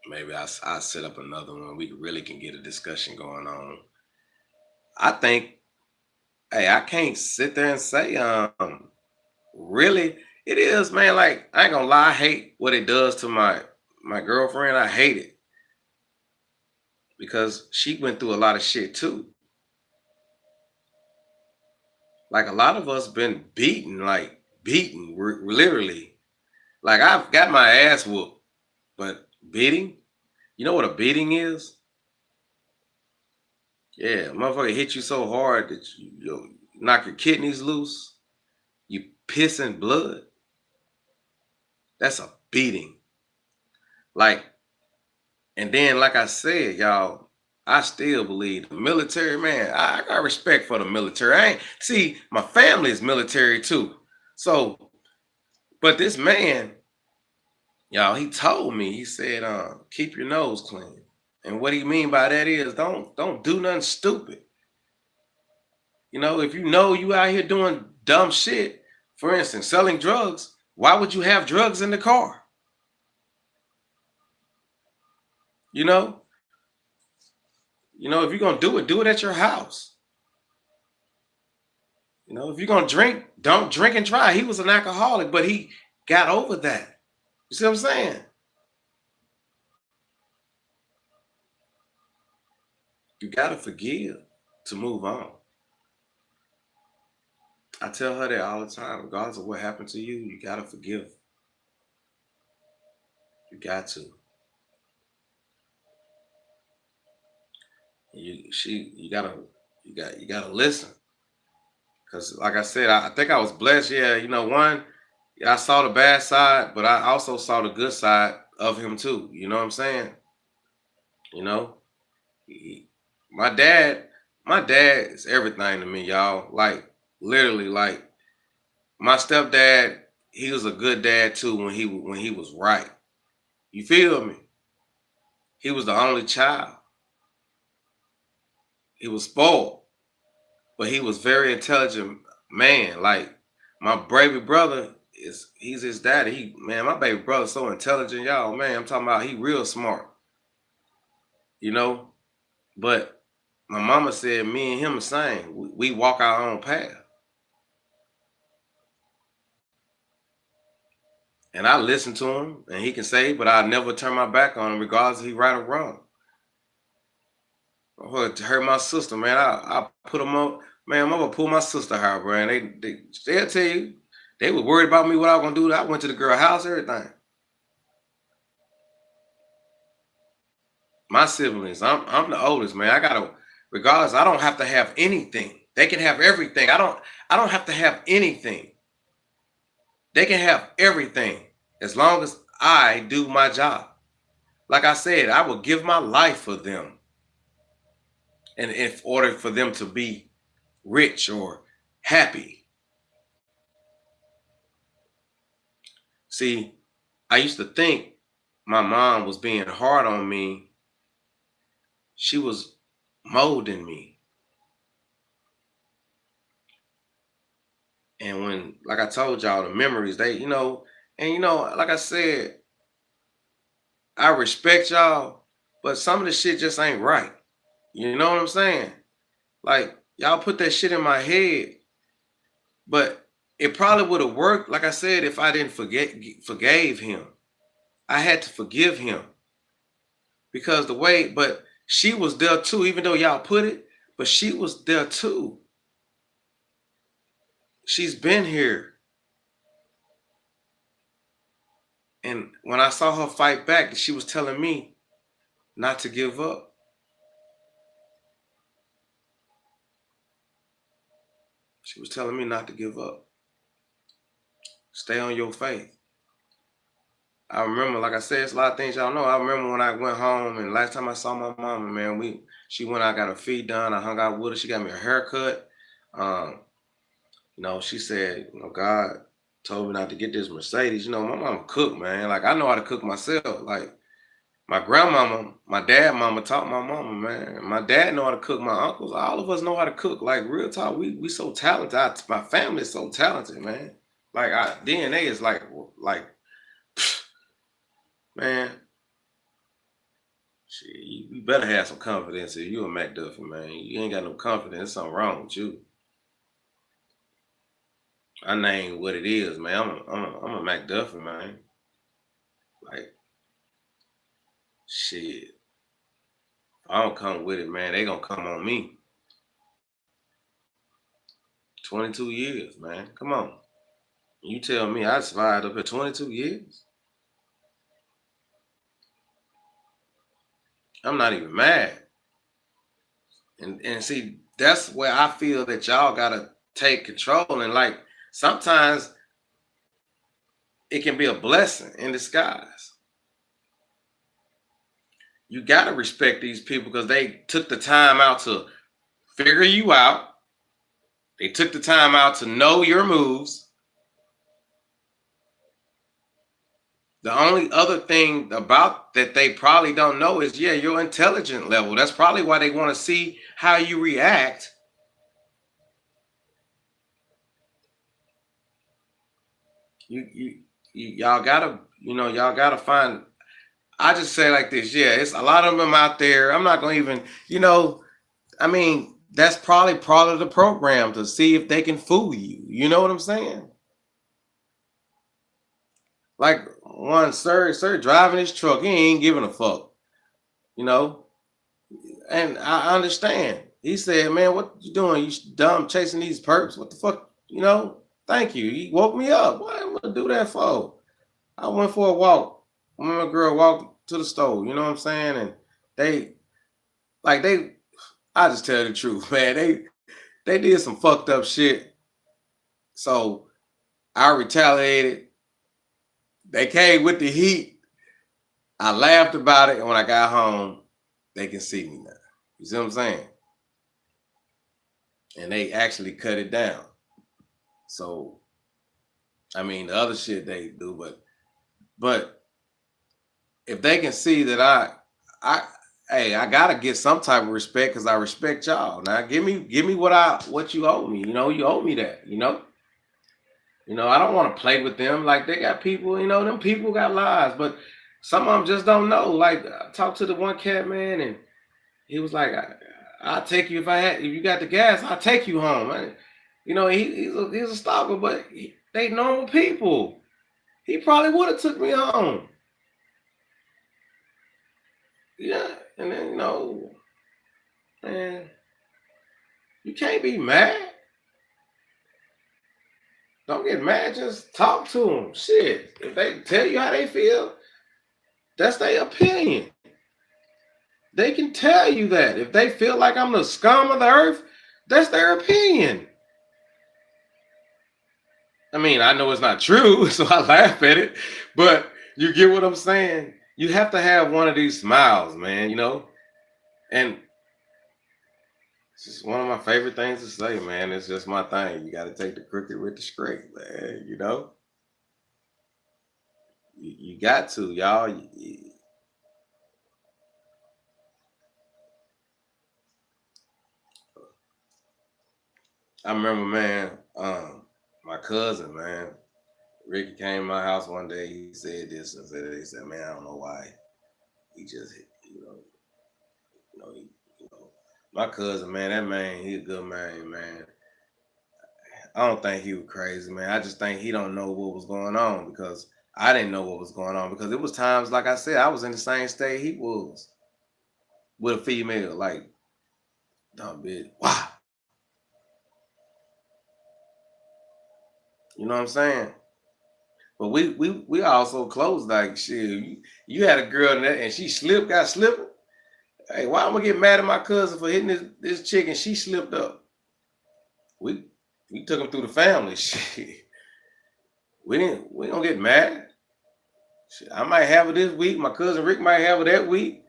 Maybe I'll set up another one. We really can get a discussion going on. I think, hey, I can't sit there and say, really, it is, man. Like, I ain't gonna lie, I hate what it does to my girlfriend. I hate it because she went through a lot of shit too. Like a lot of us been beaten, like beaten, literally. Like I've got my ass whooped, but beating, you know what a beating is? Yeah, motherfucker hit you so hard that you knock your kidneys loose, you pissing blood. That's a beating. Like, and then like I said, y'all, I still believe the military, man. I got respect for the military. I ain't see my family is military too. So, but this man. Y'all, he told me, he said, keep your nose clean. And what he mean by that is don't do nothing stupid. You know, if you know you out here doing dumb shit, for instance, selling drugs, why would you have drugs in the car? You know, if you're gonna do it at your house. You know, if you're gonna drink, don't drink and drive. He was an alcoholic, but he got over that. You see what I'm saying? You gotta forgive to move on. I tell her that all the time, regardless of what happened to you, you gotta forgive. You got to. You gotta listen. Cause like I said, I think I was blessed. Yeah, I saw the bad side, but I also saw the good side of him too. You know what I'm saying? You know, He- my dad, my dad is everything to me, y'all. Like literally, like my stepdad, he was a good dad too when he was right. You feel me? He was the only child. He was spoiled, but he was very intelligent man. Like my baby brother he's his daddy. My baby brother's so intelligent, y'all. Man, I'm talking about he real smart, you know. But my mama said me and him the same. We walk our own path. And I listen to him and he can say, but I never turn my back on him, regardless if he right or wrong. To hurt my sister, man. I put them on. Man, I'm gonna pull my sister hair, bro. And they'll tell you they were worried about me what I was gonna do. I went to the girl house, everything. My siblings, I'm the oldest, man. Regardless, I don't have to have anything. They can have everything. I don't have to have anything. They can have everything as long as I do my job. Like I said, I will give my life for them. And in order for them to be rich or happy. See, I used to think my mom was being hard on me. She was molding me. And when, like I told y'all, the memories, like I said, I respect y'all, but some of the shit just ain't right. You know what I'm saying? Like, y'all put that shit in my head, but it probably would have worked, like I said, if I didn't forgave him. I had to forgive him because but she was there too, even though y'all put it, but she was there too. She's been here. And when I saw her fight back, she was telling me not to give up. She was telling me not to give up. Stay on your faith. I remember, like I said, it's a lot of things y'all know. I remember when I went home and last time I saw my mama, man, she went out, got her feet done. I hung out with her. She got me a haircut. Um, she said, God told me not to get this Mercedes. My mama cook, man. Like I know how to cook myself. Like my grandmama, my dad mama taught my mama, man. My dad know how to cook. My uncles, all of us know how to cook. Like real talk, we so talented. My family is so talented, man. Like our DNA is like man. Shit, you better have some confidence if you a McDuffie, man. You ain't got no confidence. Something wrong with you. I name what it is, man. I'm a McDuffie, man. Like shit. If I don't come with it, man, they gonna come on me. 22 years, man. Come on. You tell me I survived up at 22 years. I'm not even mad. And see, that's where I feel that y'all gotta take control. And like sometimes it can be a blessing in disguise. You gotta respect these people because they took the time out to figure you out. They took the time out to know your moves. The only other thing about that they probably don't know is, yeah, your intelligent level. That's probably why they want to see how you react. Y'all gotta, y'all gotta find. I just say like this, yeah, it's a lot of them out there. I'm not gonna even, I mean, that's probably part of the program to see if they can fool you. You know what I'm saying? Like one sir driving his truck, he ain't giving a fuck, you know. And I understand. He said, "Man, what you doing? You dumb chasing these perps? What the fuck? You know? Thank you. He woke me up. What am I gonna do that for? I went for a walk. Me and my girl walked to the store. You know what I'm saying? And they, like they, I just tell the truth, man. They did some fucked up shit. So I retaliated. They came with the heat. I laughed about it, and when I got home, they can see me now. You see what I'm saying? And they actually cut it down. So I mean, the other shit they do, but if they can see that I hey, I gotta get some type of respect because I respect y'all. Now give me what you owe me. You owe me that. I don't want to play with them. Like they got people. Them people got lives, but some of them just don't know. Like I talked to the one cat man, and he was like, "I'll take you if you got the gas. I'll take you home." He's a stalker, but they normal people. He probably would have took me home. Yeah, and then man, you can't be mad. Don't get mad. Just talk to them. Shit, if they tell you how they feel, that's their opinion. They can tell you that. If they feel like I'm the scum of the earth, that's their opinion. I mean, I know it's not true, so I laugh at it, but you get what I'm saying? You have to have one of these smiles, man. And it's just one of my favorite things to say, man. It's just my thing. You got to take the crooked with the straight, man. You got to, y'all. I remember, man, my cousin, man, Ricky came to my house one day. He said this and said, he said, man, I don't know why. He just, you know, he, you know, my cousin, man, that man, he a good man, man. I don't think he was crazy, man. I just think he don't know what was going on because I didn't know what was going on because it was times, like I said, I was in the same state he was with a female, like, dumb bitch. Wow. You know what I'm saying? But we also close like shit. You had a girl in there and she got slipping. Hey, why am I get mad at my cousin for hitting this chick and she slipped up? We we took him through the family. Shit. We don't get mad. Shit, I might have it this week. My cousin Rick might have it that week.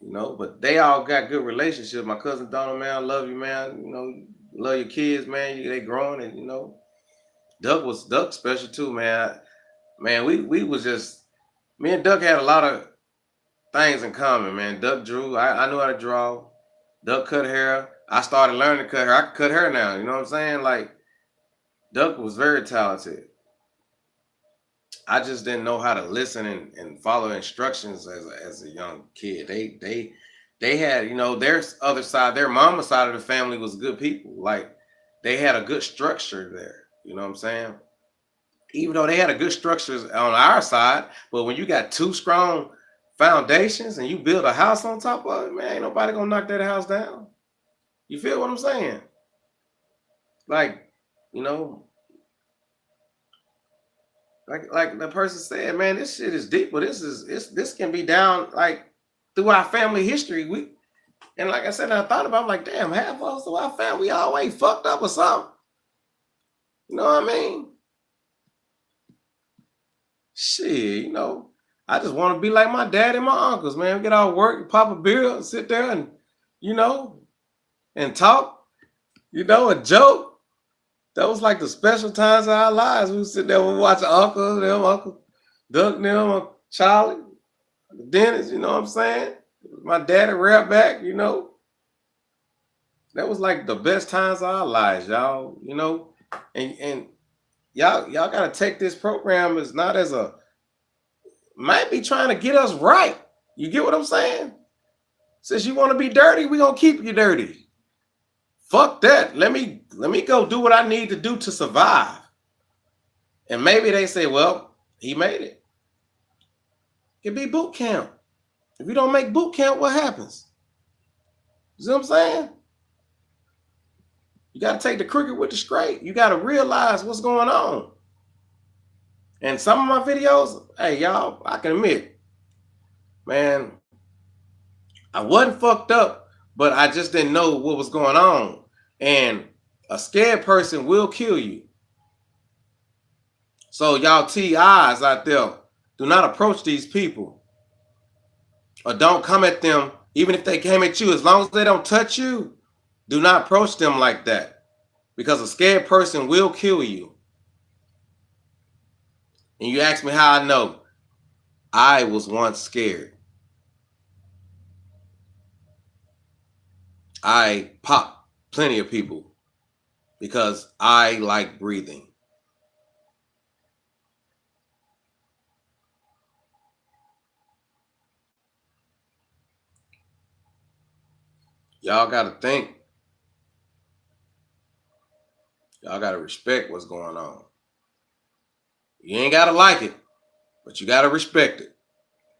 But they all got good relationships. My cousin Donald, man, I love you, man. Love your kids, man. They growing, and Duck special too, man. Man, we was just me and Duck had a lot of things in common, man. Duck drew. I knew how to draw. Duck cut hair. I started learning to cut hair. I can cut hair now. You know what I'm saying? Like Duck was very talented. I just didn't know how to listen and follow instructions as a young kid. They had, their other side, their mama side of the family was good people. Like they had a good structure there. You know what I'm saying? Even though they had a good structure on our side, but when you got two strong foundations and you build a house on top of it, man, ain't nobody gonna knock that house down. You feel what I'm saying? Like, you know, like the person said, man, this shit is deep, but this can be down like through our family history. And like I said, I thought about, I'm like, damn, half of us of our family we always fucked up or something. You know what I mean? Shit, I just want to be like my dad and my uncles, man. We get out of work, pop a beer, and sit there and, you know, and talk, and joke. That was like the special times of our lives. We would sit there, we watch uncle, them uncle. Duck them, Charlie, Dennis, you know what I'm saying? My daddy rap back, you know. That was like the best times of our lives, y'all, you know. And y'all gotta take this program as not as a might be trying to get us right. You get what I'm saying? Since you want to be dirty, we gonna keep you dirty. Fuck that. Let me go do what I need to do to survive. And maybe they say, well, he made it. It be boot camp. If you don't make boot camp, what happens? You see what I'm saying? You got to take the crooked with the straight. You got to realize what's going on. And some of my videos, hey, y'all, I can admit, man, I wasn't fucked up, but I just didn't know what was going on. And a scared person will kill you. So y'all TIs out there, do not approach these people. Or don't come at them, even if they came at you. As long as they don't touch you, do not approach them like that. Because a scared person will kill you. And you ask me how I know. I was once scared. I popped plenty of people because I like breathing. Y'all got to think. Y'all got to respect what's going on. You ain't got to like it, but you got to respect it.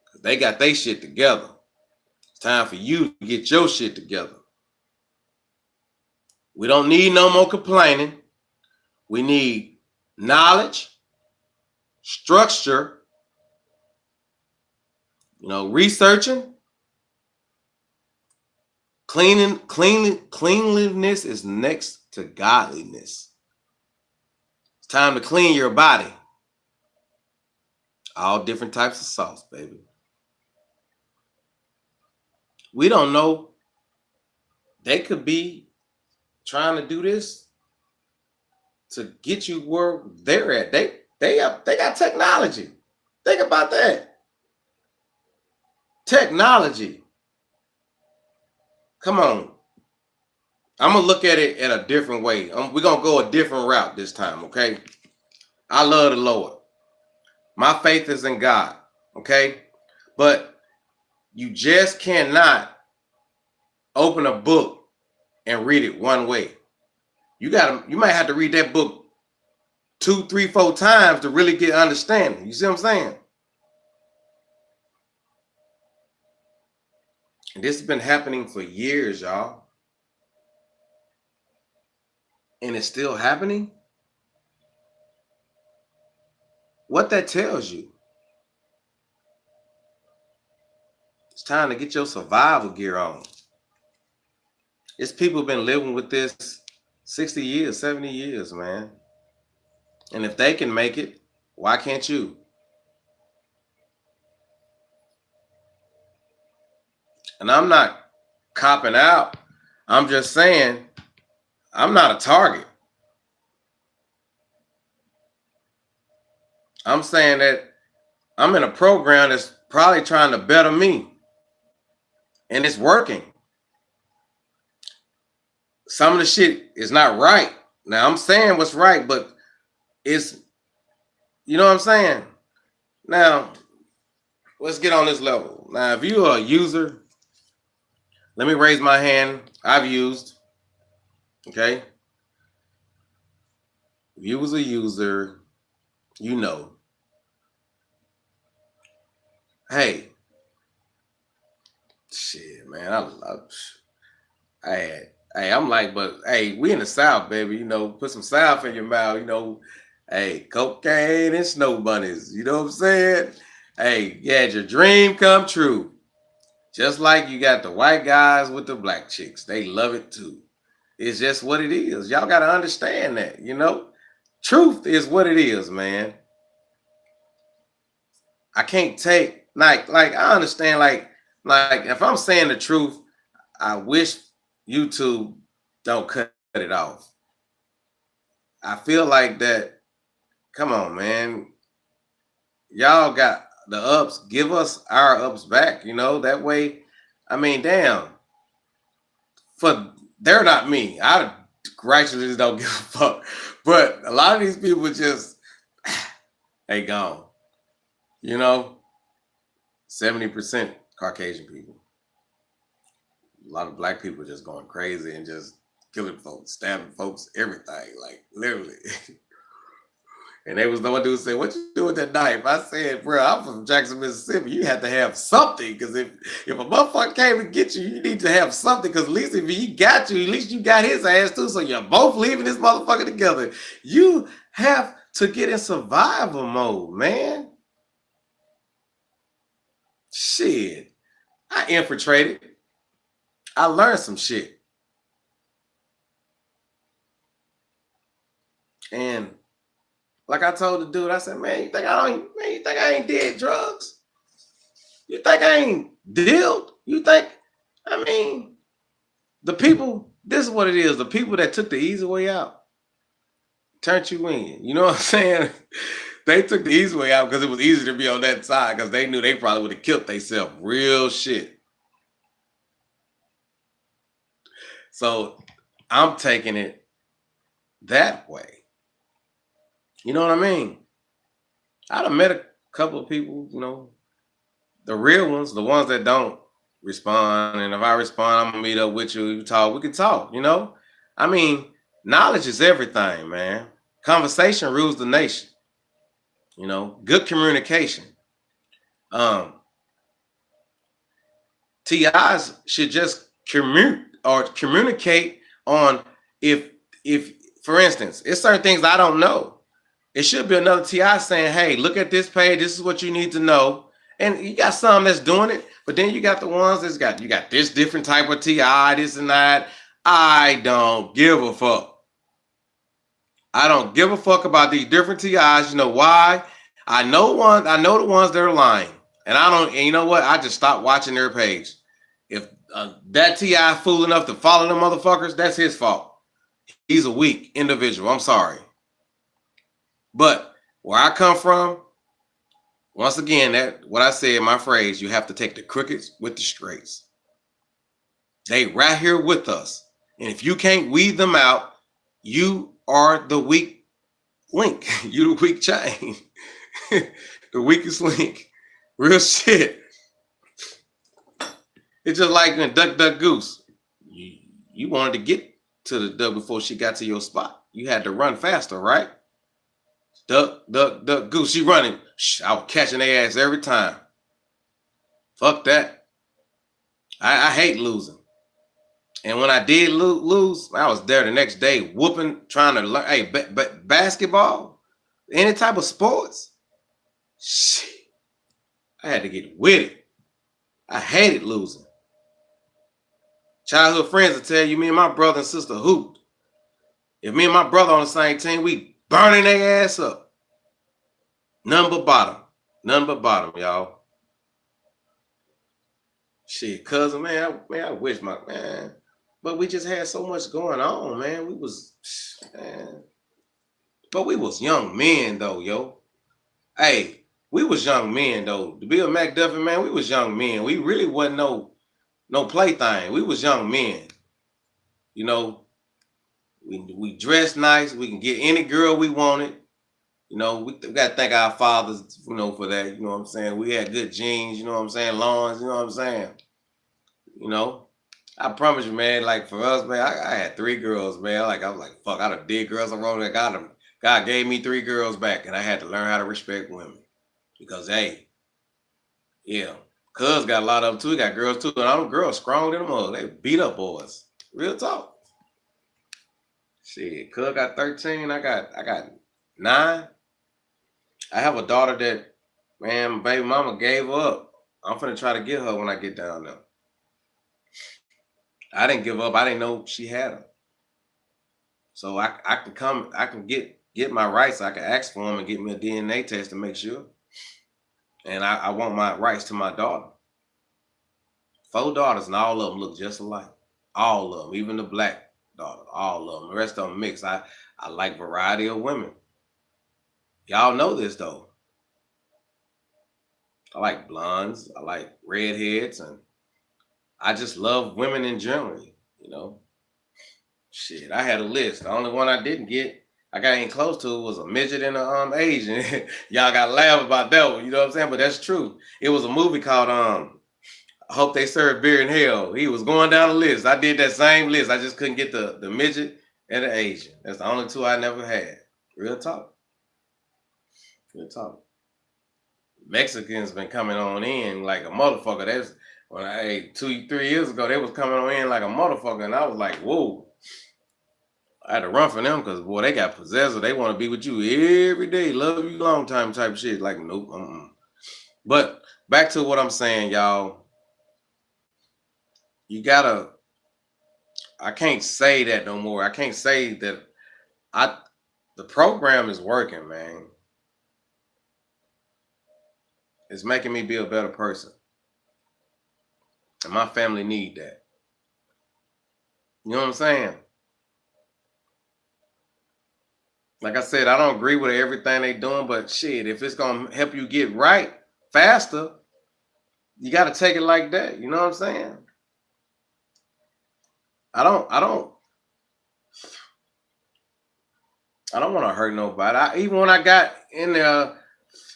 Because they got their shit together. It's time for you to get your shit together. We don't need no more complaining. We need knowledge, structure, researching. Cleanliness is next to godliness. It's time to clean your body. All different types of sauce, baby. We don't know. They could be trying to do this to get you where they're at. They got technology. Think about that. Technology. Come on. I'm gonna look at it in a different way. We're gonna go a different route this time, okay? I love the Lord. My faith is in God, okay? But you just cannot open a book and read it one way. You might have to read that book 2, 3, 4 times to really get understanding. You see what I'm saying? And this has been happening for years, y'all. And it's still happening. What that tells you, it's time to get your survival gear on. It's people been living with this 60 years, 70 years, man. And if they can make it, why can't you? And I'm not copping out. I'm just saying I'm not a target. I'm saying that I'm in a program that's probably trying to better me. And it's working. Some of the shit is not right. Now I'm saying what's right, but it's, you know what I'm saying? Now, let's get on this level. Now, if you're a user, let me raise my hand. I've used, okay? If you was a user, you know. Hey, shit, man, I'm like, but hey, we in the South, baby. Put some South in your mouth. Hey, cocaine and snow bunnies. You know what I'm saying? Hey, you had your dream come true. Just like you got the white guys with the black chicks. They love it too. It's just what it is. Y'all got to understand that, Truth is what it is, man. I can't take, like I understand, like if I'm saying the truth, I wish YouTube don't cut it off. I feel like that, come on, man. y'all got the ups. Give us our ups back. You know that way. I mean, damn. For they're not me. I righteously don't give a fuck. But a lot of these people just they gone. You know, 70% Caucasian people. A lot of black people just going crazy and just killing folks, stabbing folks, everything. Like literally. And they was the one dude said, "What you do with that knife?" I said, "Bro, I'm from Jackson, Mississippi. You have to have something, because if a motherfucker came and get you, you need to have something. Because at least if he got you, at least you got his ass too. So you're both leaving this motherfucker together. You have to get in survival mode, man. Shit, I infiltrated. I learned some shit, and like I told the dude, I said, man, you think I don't? Man, you think I ain't did drugs? You think I ain't dealt? You think? I mean, the people. This is what it is. The people that took the easy way out turned you in. You know what I'm saying? They took the easy way out because it was easy to be on that side because they knew they probably would have killed themselves. Real shit. So I'm taking it that way. You know what I mean? I'd have met a couple of people, you know, the real ones, the ones that don't respond. And if I respond, I'm gonna meet up with you. We talk. We can talk. You know. I mean, knowledge is everything, man. Conversation rules the nation. You know, good communication. Um, TIs should just communicate on if for instance, it's certain things I don't know. It should be another TI saying, "Hey, look at this page. This is what you need to know." And you got some that's doing it, but then you got the ones that's got you got this different type of TI, this and that. I don't give a fuck. I don't give a fuck about these different TIs. You know why? I know one. I know the ones that are lying, and I don't. And you know what? I just stopped watching their page. If that TI fool enough to follow them motherfuckers, that's his fault. He's a weak individual. I'm sorry, but where I come from, once again, that what I said, my phrase, you have to take the crookeds with the straights. They right here with us. And if you can't weed them out, you are the weak link. You the weak chain. The weakest link. Real shit. It's just like in Duck Duck Goose. You wanted to get to the duck before she got to your spot. You had to run faster, right? Duck, duck, duck, goose. She running. I was catching their ass every time. Fuck that. I hate losing. And when I did lose, I was there the next day whooping, trying to learn. Hey, basketball, any type of sports, shit, I had to get with it. I hated losing. Childhood friends will tell you, me and my brother and sister hooped. If me and my brother on the same team, we burning their ass up. None but bottom. None but bottom, y'all. Shit, cousin, man, I wish my man. But we just had so much going on, man. We was, man. But we was young men though, yo. Hey, we was young men though. To be a McDuffie, man, we was young men. We really wasn't no plaything. We was young men. You know, we dressed nice. We can get any girl we wanted. You know, we got to thank our fathers, you know, for that. You know what I'm saying? We had good genes. You know what I'm saying? Lawns. You know what I'm saying? You know, I promise you, man. Like for us, man, I had 3 girls, man. Like I was like, fuck, I done did girls wrong. I got them. God gave me 3 girls back, and I had to learn how to respect women because, hey, yeah, cuz got a lot of them too. He got girls too, and all them girls strong than them all. They beat up boys. Real talk. Shit, cuz got 13. I got 9. I have a daughter that, man, baby mama gave her up. I'm finna try to get her when I get down there. I didn't give up. I didn't know she had them. So I can come. I can get my rights. I can ask for them and get me a DNA test to make sure. And I want my rights to my daughter. 4 daughters, and all of them look just alike. All of them, even the black daughter, all of them. The rest of them mixed. I like variety of women. Y'all know this though. I like blondes. I like redheads, and I just love women in general. You know, shit. I had a list. The only one I didn't get, I got ain't close to, was a midget and a Asian. Y'all got to laugh about that one. You know what I'm saying? But that's true. It was a movie called I Hope They Serve Beer in Hell. He was going down the list. I did that same list. I just couldn't get the midget and the Asian. That's the only two I never had. Real talk. Real talk. Mexicans been coming on in like a motherfucker. That's when I 2-3 years ago, they was coming on in like a motherfucker, and I was like, whoa. I had to run from them because boy, they got possessive. They want to be with you every day, love you long time type shit. Like, nope. But back to what I'm saying, y'all. You gotta. I can't say that no more. I can't say that I. The program is working, man. It's making me be a better person, and my family need that. You know what I'm saying? Like I said, I don't agree with everything they doing, but shit, if it's gonna help you get right faster, you got to take it like that. You know what I'm saying? I don't, I don't want to hurt nobody. Even when I got in there,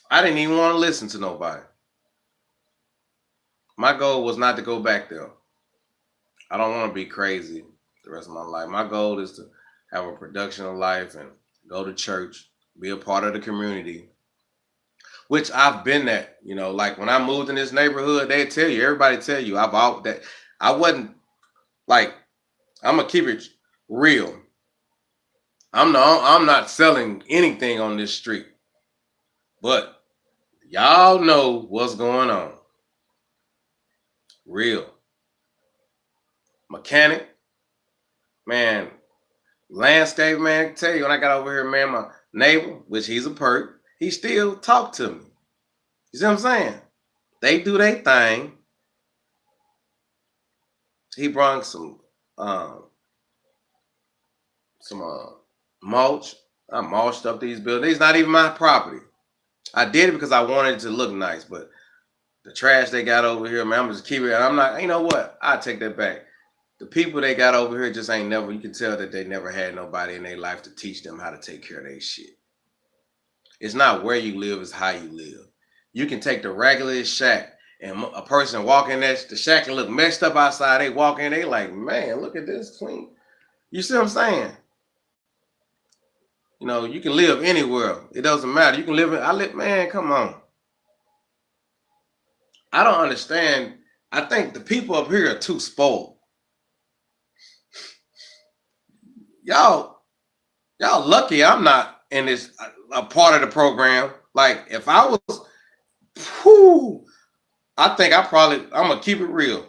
I didn't even want to listen to nobody. My goal was not to go back there. I don't want to be crazy the rest of my life. My goal is to have a production of life and go to church, be a part of the community, which I've been at. You know, like when I moved in this neighborhood, they tell you, everybody tell you, I've all that. I wasn't like, I'm gonna keep it real. I'm not selling anything on this street, but y'all know what's going on. Real mechanic, man, landscape man. Tell you when I got over here, man, my neighbor, which he's a perk, he still talk to me. You see what I'm saying? They do their thing. He brought um some mulch. I mulched up these buildings. It's not even my property. I did it because I wanted it to look nice, but the trash they got over here, man, I'm just keep it. I'm not. You know what? I take that back. The people they got over here just ain't never. You can tell that they never had nobody in their life to teach them how to take care of their shit. It's not where you live; it's how you live. You can take the regular shack and a person walking that the shack and look messed up outside. They walk in, they like, man, look at this clean. You see what I'm saying? You know, you can live anywhere. It doesn't matter. You can live in. I live, man. Come on. I don't understand. I think the people up here are too spoiled. Y'all, y'all lucky I'm not in this a part of the program. Like if I was, whew, I think I'm gonna keep it real.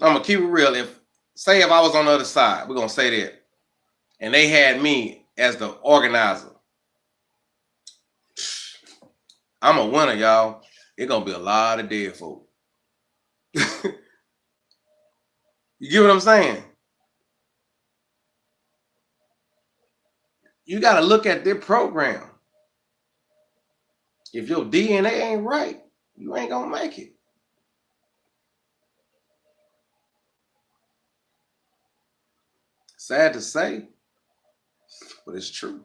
I'm gonna keep it real. If I was on the other side, we're gonna say that, and they had me as the organizer, I'm a winner, y'all. It's gonna be a lot of dead folk. You get what I'm saying? You gotta look at their program. If your DNA ain't right, you ain't gonna make it. Sad to say, but it's true.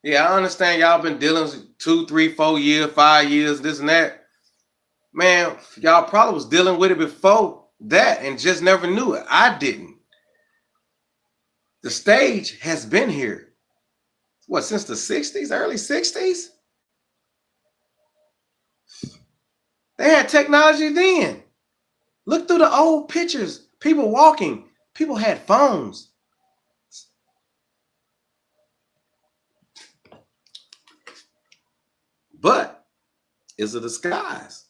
Yeah, I understand y'all been dealing with 2, 3, 4 years, 5 years, this and that. Man, y'all probably was dealing with it before that and just never knew it. I didn't. The stage has been here. What, since the 60s, early 60s? They had technology then. Look through the old pictures. People walking. People had phones. But it's a disguise.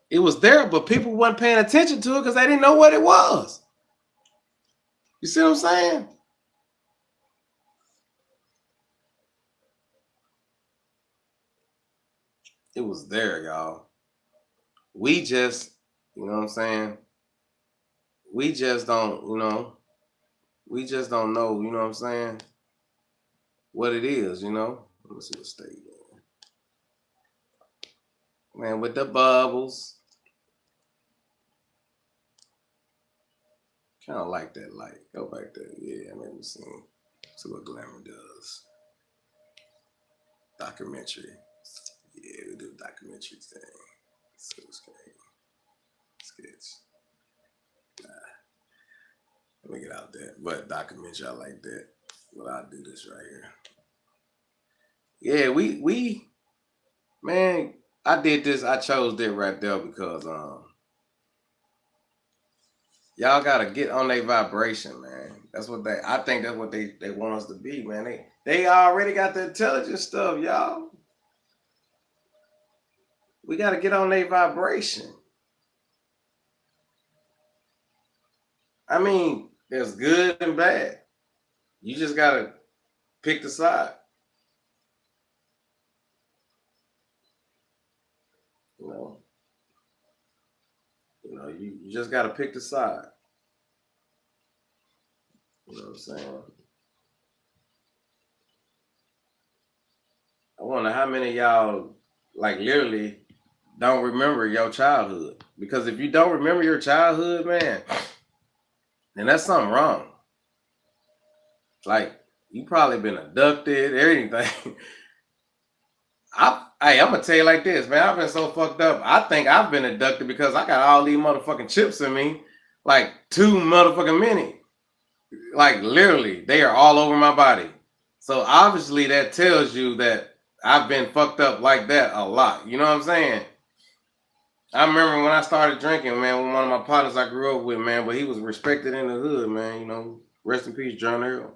It was there, but people wasn't paying attention to it because they didn't know what it was. You see what I'm saying? It was there, y'all. We just, you know what I'm saying? We just don't, we just don't know, you know what I'm saying? What it is, you know? Let me see what state. Man, with the bubbles. Kind of like that light. Go back there. Yeah, I never seen. See what Glamour does. Documentary. Yeah, we do documentary thing. So sketch. Nah, let me get out there. But documentary, I like that. But I'll do this right here. Yeah, we man, I did this. I chose that right there because y'all gotta get on their vibration, man. That's what I think that's what they want us to be, man. They already got the intelligent stuff, y'all. We gotta get on their vibration. I mean, there's good and bad. You just gotta pick the side. You know, you just gotta pick the side. You know what I'm saying? I wonder how many of y'all like literally don't remember your childhood. Because if you don't remember your childhood, man, then that's something wrong. Like you probably been abducted, everything. I'm gonna tell you like this, man. I've been so fucked up. I think I've been abducted because I got all these motherfucking chips in me, like too motherfucking many. Like literally, they are all over my body. So obviously that tells you that I've been fucked up like that a lot. You know what I'm saying? I remember when I started drinking, man, with one of my partners I grew up with, man, but he was respected in the hood, man. You know, rest in peace, John Earl.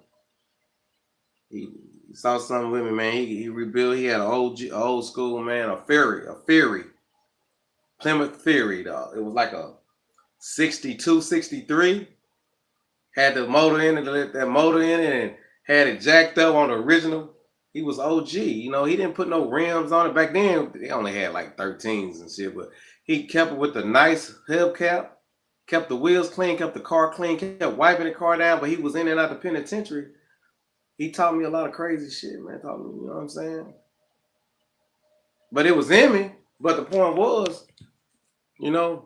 He saw something with me, man. He rebuilt. He had an old school, man, a ferry, Plymouth Fury, dog. It was like a 62, 63. Had the motor in it, let that motor in it, and had it jacked up on the original. He was OG. You know, he didn't put no rims on it. Back then, they only had like 13s and shit, but he kept it with the nice hubcap, kept the wheels clean, kept the car clean, kept wiping the car down, but he was in and out the penitentiary. He taught me a lot of crazy shit, man. Taught me, you know what I'm saying? But it was in me. But the point was, you know,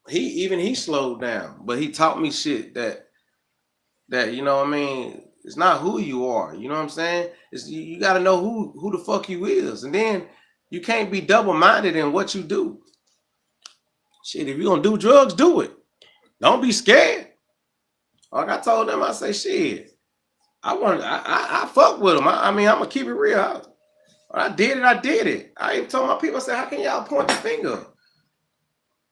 he slowed down, but he taught me shit that you know what I mean, it's not who you are, you know what I'm saying? It's you got to know who the fuck you is, and then you can't be double-minded in what you do. Shit, if you're gonna do drugs, do it. Don't be scared. Like I told them, I say shit. I fuck with them. I mean, I'm gonna keep it real. I did it. I did it. I even told my people, I said, how can y'all point the finger?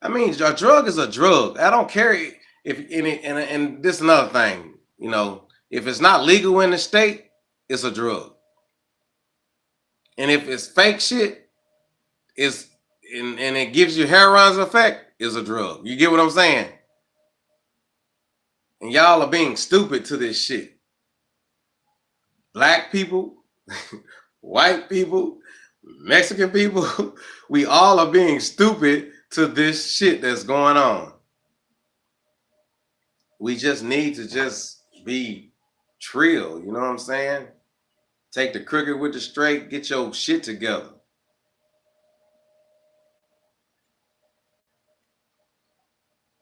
I mean, a drug is a drug. I don't care if and this is another thing. You know, if it's not legal in the state, it's a drug. And if it's fake shit, it's and it gives you heroin's effect, is a drug. You get what I'm saying? And y'all are being stupid to this shit. Black people, white people, Mexican people, we all are being stupid to this shit that's going on. We just need to just be trill, you know what I'm saying? Take the crooked with the straight, get your shit together.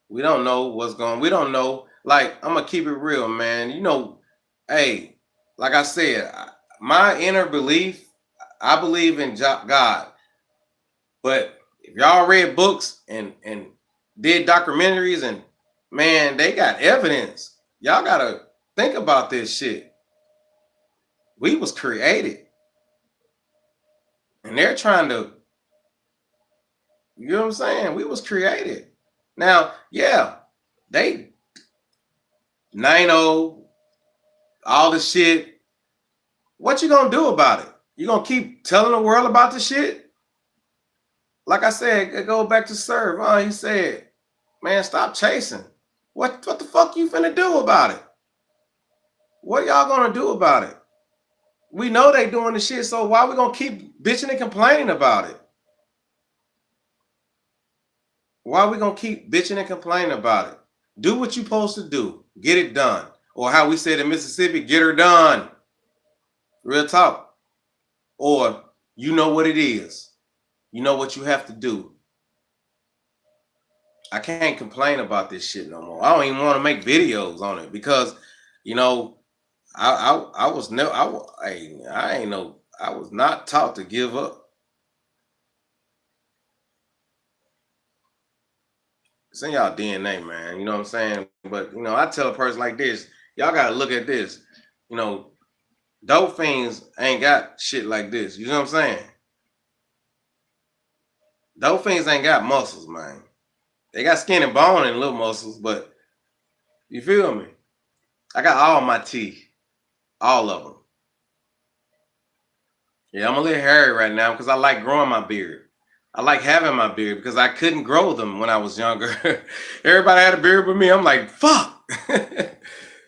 We don't know what's going. We don't know. Like I'm gonna keep it real, man. You know, hey, like I said, my inner belief, I believe in God. But if y'all read books and did documentaries and man, they got evidence. Y'all gotta think about this shit. We was created, and they're trying to. You know what I'm saying? We was created. Now, yeah, they 9-0, all the shit. What you gonna do about it? You gonna keep telling the world about the shit? Like I said, it go back to Serve. He said, man, stop chasing. What the fuck you finna do about it? What y'all gonna do about it? We know they doing the shit, so why we gonna keep bitching and complaining about it? Why we gonna keep bitching and complaining about it? Do what you supposed to do. Get it done. Or how we said in Mississippi, get her done. Real talk. Or you know what it is. you know what you have to do. I can't complain about this shit no more. I don't even want to make videos on it because, you know, I was no I ain't no I was not taught to give up. It's in y'all DNA, man. You know what I'm saying? But you know, I tell a person like this, y'all gotta look at this. You know, dope fiends ain't got shit like this. You know what I'm saying? Dope fiends ain't got muscles, man. They got skin and bone and little muscles, but you feel me? I got all my teeth, all of them. Yeah, I'm a little hairy right now because I like growing my beard. I like having my beard because I couldn't grow them when I was younger. Everybody had a beard but me. I'm like, fuck.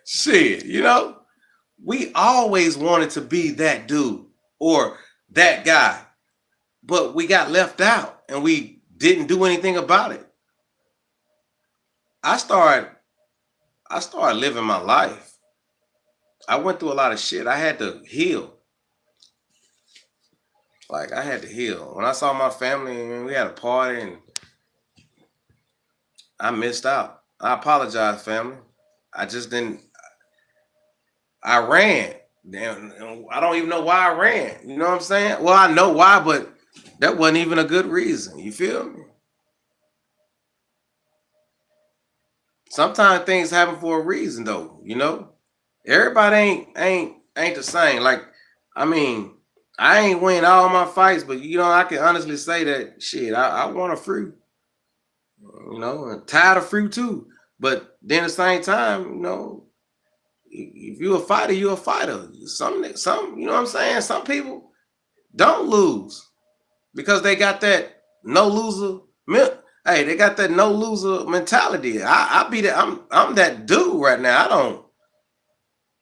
Shit, you know? We always wanted to be that dude or that guy, but we got left out and we didn't do anything about it. I started I started living my life. I went through a lot of shit. I had to heal. Like I had to heal. When I saw my family, man, we had a party and I missed out. I apologize, family. I just didn't. I ran. Damn, I don't even know why I ran. You know what I'm saying? Well, I know why, but that wasn't even a good reason. You feel me? Sometimes things happen for a reason, though. You know, everybody ain't the same. Like, I mean, I ain't win all my fights, but you know, I can honestly say that shit. I won a few. You know, and tired of fruit too. But then at the same time, you know, if you're a fighter, you're a fighter. Some, you know what I'm saying? Some people don't lose because they got that no loser. Hey, they got that no loser mentality. I be that. I'm that dude right now. I don't,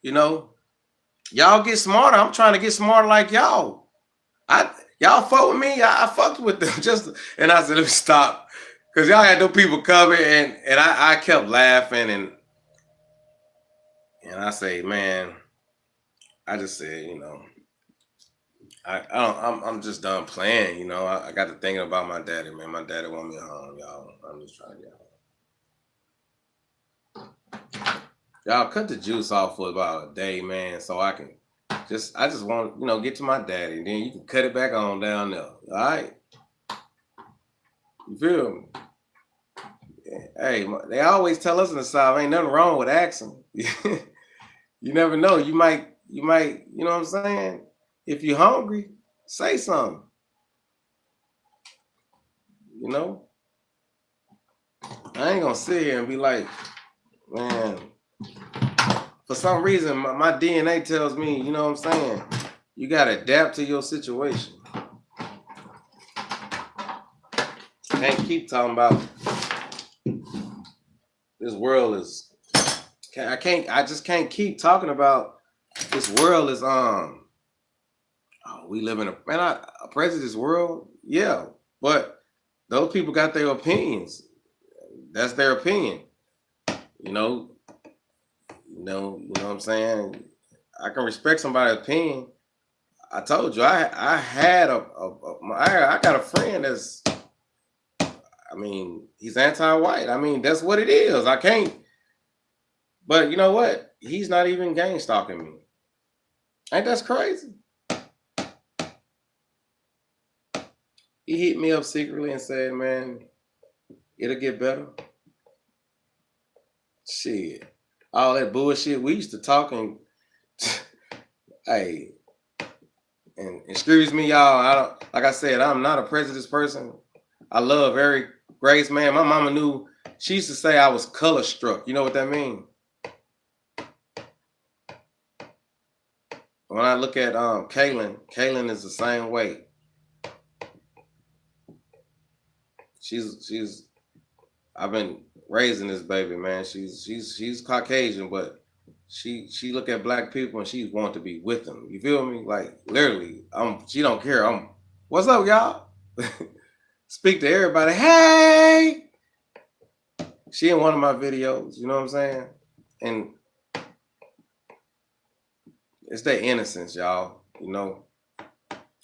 you know, y'all get smarter. I'm trying to get smarter like y'all. I y'all fuck with me. I fucked with them just, and I said let me stop because y'all had those people coming and I kept laughing and I say man, I just said you know. I don't, I'm just done playing, you know. I got to thinking about my daddy, man. My daddy want me home, y'all. I'm just trying to get home. Y'all cut the juice off for about a day, man, so I just want, you know, get to my daddy, and then you can cut it back on down there. All right, you feel me? Hey, they always tell us in the South, ain't nothing wrong with asking. You never know. You know what I'm saying? If you're hungry, say something. You know, I ain't gonna sit here and be like, man. For some reason, my DNA tells me, you know what I'm saying? You gotta adapt to your situation. Can't keep talking about this world is. I can't. I just can't keep talking about this world is. Oh, we live in a prejudiced world. Yeah, but those people got their opinions. That's their opinion. You know. You know what I'm saying. I can respect somebody's opinion. I told you I had I got a friend that's I mean, he's anti-white. I mean, that's what it is. I can't. But you know what? He's not even gang stalking me. Ain't that crazy? He hit me up secretly and said, "Man, it'll get better." Shit, all that bullshit we used to talk and hey, and excuse me, y'all. I don't like I said, I'm not a prejudiced person. I love Eric Grace, man. My mama knew. She used to say I was color struck. You know what that means? When I look at Kaylin is the same way. She's I've been raising this baby, man. She's Caucasian, but she look at black people and she want to be with them. You feel me? Like literally, she don't care. What's up, y'all? Speak to everybody. Hey, she in one of my videos. You know what I'm saying? And it's that innocence, y'all. You know,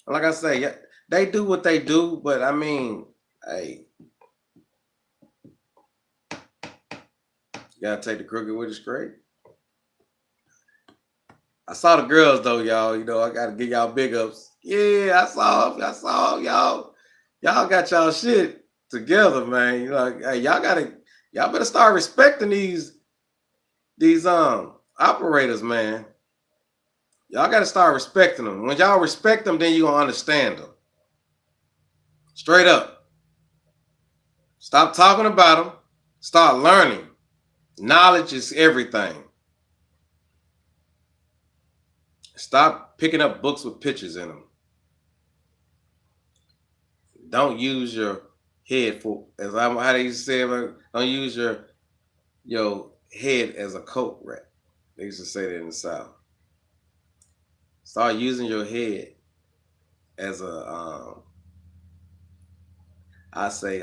like I say, yeah, they do what they do, but I mean, hey, you gotta take the crooked with the straight. I saw the girls though, y'all. You know, I gotta give y'all big ups. Yeah, I saw y'all. Y'all got y'all shit together, man. You know, hey, y'all better start respecting these operators, man. Y'all gotta start respecting them. When y'all respect them, then you gonna understand them. Straight up. Stop talking about them. Start learning. Knowledge is everything. Stop picking up books with pictures in them. Don't use your head for, as I'm how they used to say, don't use your head as a coat rack. They used to say that in the South. Start using your head as a I say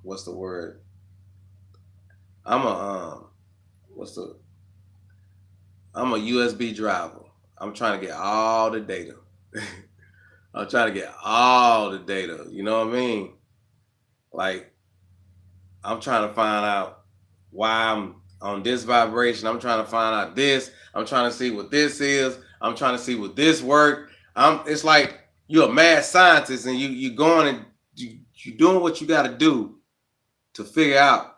what's the word? I'm a what's the I'm a USB driver. I'm trying to get all the data. I'm trying to get all the data. You know what I mean? Like I'm trying to find out why I'm on this vibration. I'm trying to find out this. I'm trying to see what this is. I'm trying to see what this work. It's like you're a mad scientist and you going and you doing what you got to do to figure out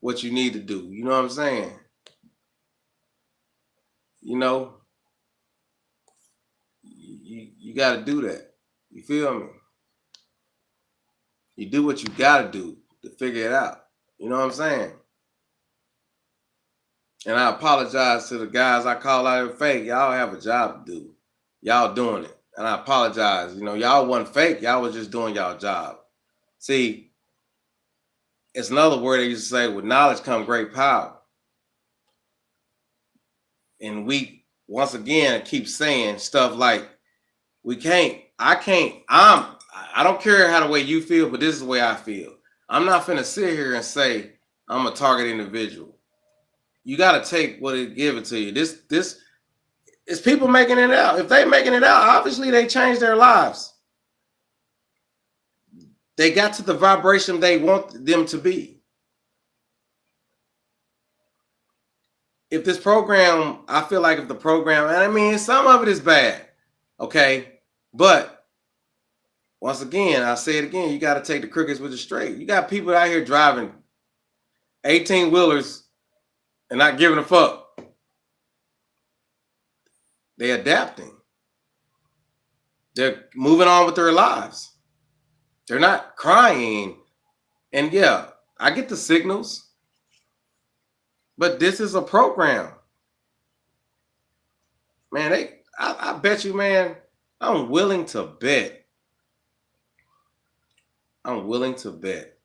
what you need to do. You know what I'm saying? You know, you got to do that. You feel me? You do what you got to do to figure it out. You know what I'm saying? And I apologize to the guys I call out fake. Y'all have a job to do. Y'all doing it. And I apologize. You know, y'all wasn't fake. Y'all was just doing y'all job. See, it's another word they used to say, with knowledge come great power. And we, once again, keep saying stuff like, I don't care how the way you feel, but this is the way I feel. I'm not finna sit here and say I'm a target individual. You got to take what it give it to you. This is people making it out. If they making it out, obviously they changed their lives. They got to the vibration they want them to be. If this program, I feel like if the program, and I mean, some of it is bad, okay? But once again, I say it again, you got to take the crickets with the straight. You got people out here driving 18 wheelers and not giving a fuck. They're adapting. They're moving on with their lives. They're not crying. And yeah, I get the signals, but this is a program. Man, I bet you, man, I'm willing to bet. I'm willing to bet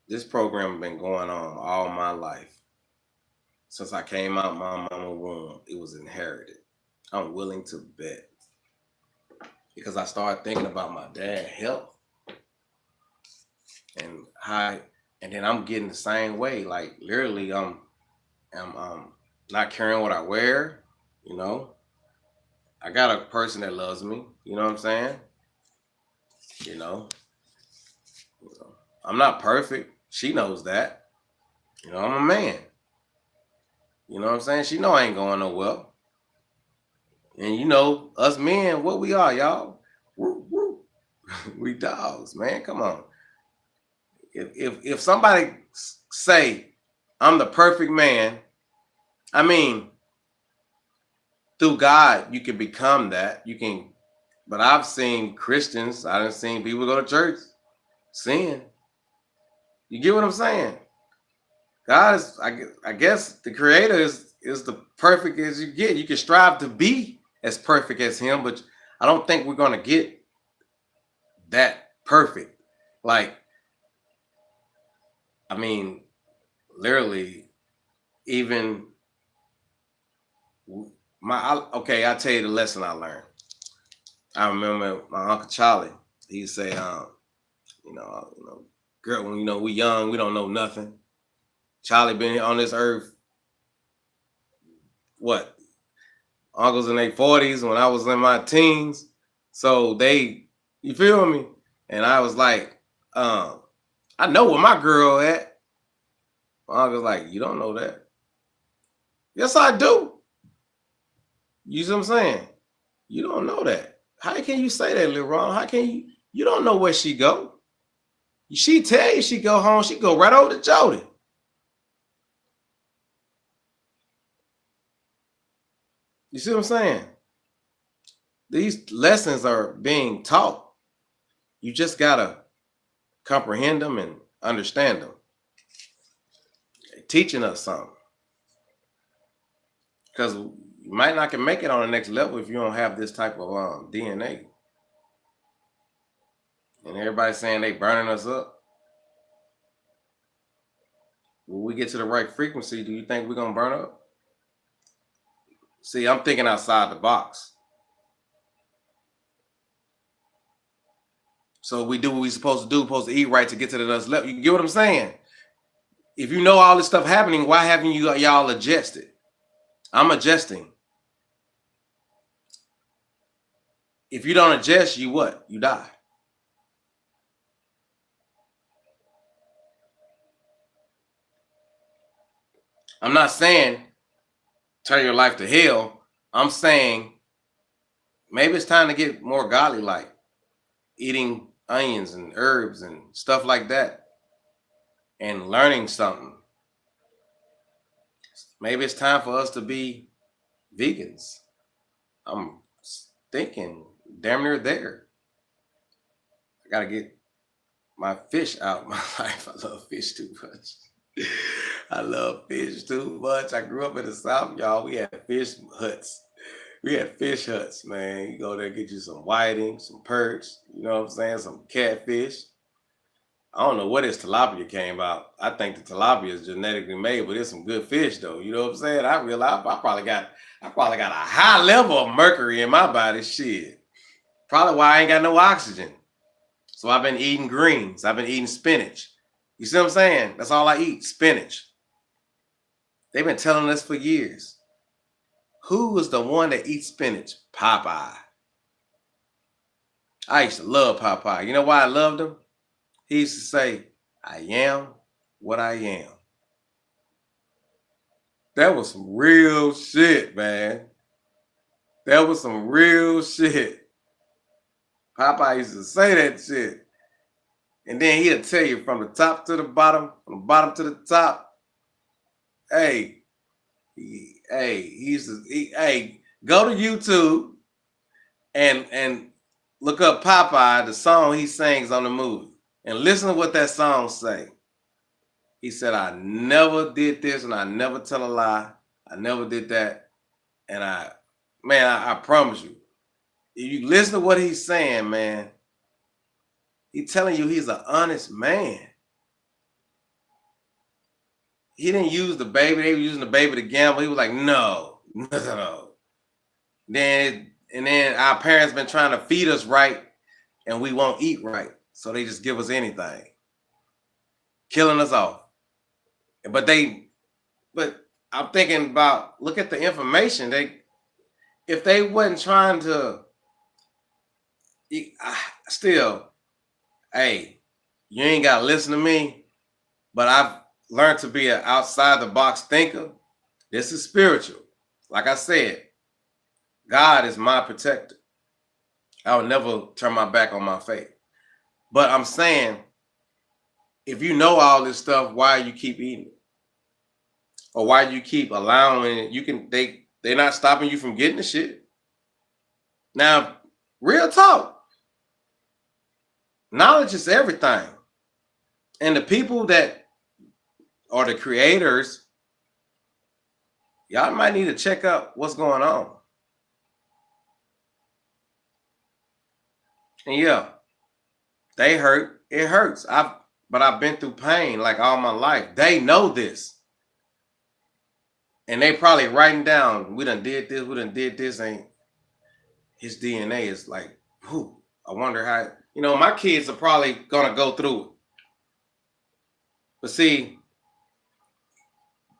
this program has been going on all my life. Since I came out my mama womb, it was inherited. I'm willing to bet. Because I started thinking about my dad's health and how, and then I'm getting the same way. Like literally, I'm not caring what I wear. You know, I got a person that loves me. You know what I'm saying? You know, I'm not perfect. She knows that. You know, I'm a man. You know what I'm saying? She know I ain't going nowhere. And you know, us men, what we are, y'all? Woo, woo. We dogs, man. Come on. If somebody say I'm the perfect man, I mean, through God you can become that. You can, but I've seen Christians. I done seen people go to church sin. You get what I'm saying? God is, I guess, the Creator is the perfect as you get. You can strive to be as perfect as Him, but I don't think we're gonna get that perfect. Like, I mean, literally, even okay. I'll tell you the lesson I learned. I remember my Uncle Charlie. He'd say, girl, when we young, we don't know nothing. Charlie been on this earth, what, uncles in their 40s when I was in my teens. So they, you feel me? And I was like, I know where my girl at. My uncle's like, you don't know that. Yes, I do. You see what I'm saying? You don't know that. How can you say that, Lil Ron? How can you? You don't know where she go. She tell you she go home. She go right over to Jody. You see what I'm saying? These lessons are being taught. You just gotta comprehend them and understand them. They're teaching us something. Because you might not can make it on the next level if you don't have this type of DNA. And everybody's saying they burning us up. When we get to the right frequency, do you think we're gonna burn up? See, I'm thinking outside the box. So we do what we supposed to do, supposed to eat right to get to the next level. You get what I'm saying? If you know all this stuff happening, why haven't y'all adjusted? I'm adjusting. If you don't adjust, you what? You die. I'm not saying turn your life to hell. I'm saying maybe it's time to get more godly like eating onions and herbs and stuff like that and learning something. Maybe it's time for us to be vegans. I'm thinking damn near there. I gotta get my fish out of my life. I love fish too much. I love fish too much. I grew up in the South, y'all. We had fish huts. We had fish huts, man. You go there, get you some whiting, some perch, you know what I'm saying? Some catfish. I don't know what this tilapia came out. I think the tilapia is genetically made, but it's some good fish though. You know what I'm saying? I realize I probably got a high level of mercury in my body. Shit. Probably why I ain't got no oxygen. So I've been eating greens. I've been eating spinach. You see what I'm saying? That's all I eat, spinach. They've been telling us for years. Who was the one that eats spinach? Popeye. I used to love Popeye. You know why I loved him? He used to say, I am what I am. That was some real shit, man. That was some real shit. Popeye used to say that shit. And then he'll tell you from the top to the bottom, from the bottom to the top. Hey, hey, go to YouTube and look up Popeye, the song he sings on the movie, and listen to what that song say. He said, I never did this and I never tell a lie. I never did that. And I promise you, if you listen to what he's saying, man, he's telling you he's an honest man. He didn't use the baby. They were using the baby to gamble. He was like, no. Then our parents been trying to feed us right and we won't eat right. So they just give us anything. Killing us off. But I'm thinking about, look at the information. If they wasn't trying to, still, hey, you ain't got to listen to me, but I've learned to be an outside the box thinker. This is spiritual. Like I said, God is my protector. I will never turn my back on my faith. But I'm saying, if you know all this stuff, why you keep eating it? Or why you keep allowing it? They're not stopping you from getting the shit. Now, real talk. Knowledge is everything. And the people that are the creators, y'all might need to check out what's going on. And yeah, they hurt. It hurts. But I've been through pain like all my life. They know this. And they probably writing down, we done did this, and his DNA is like, whew, I wonder how, my kids are probably gonna go through it. But see,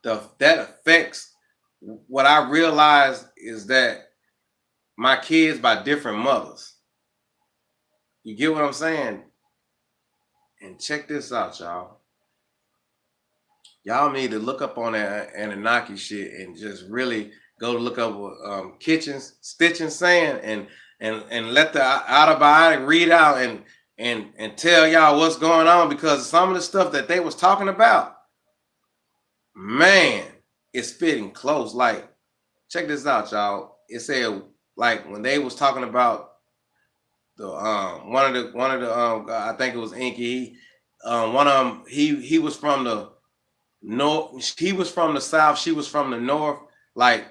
that affects, what I realized is that my kids by different mothers. You get what I'm saying? And check this out, y'all. Y'all need to look up on that Anunnaki shit and just really go look up Kitchens Stitching saying and let the out-of-biotic read out and tell y'all what's going on, because some of the stuff that they was talking about, man, it's fitting close. Like, check this out, y'all. It said, like, when they was talking about the one of the I think it was Inky. One of them, he was from the north. He was from the south. She was from the north. Like,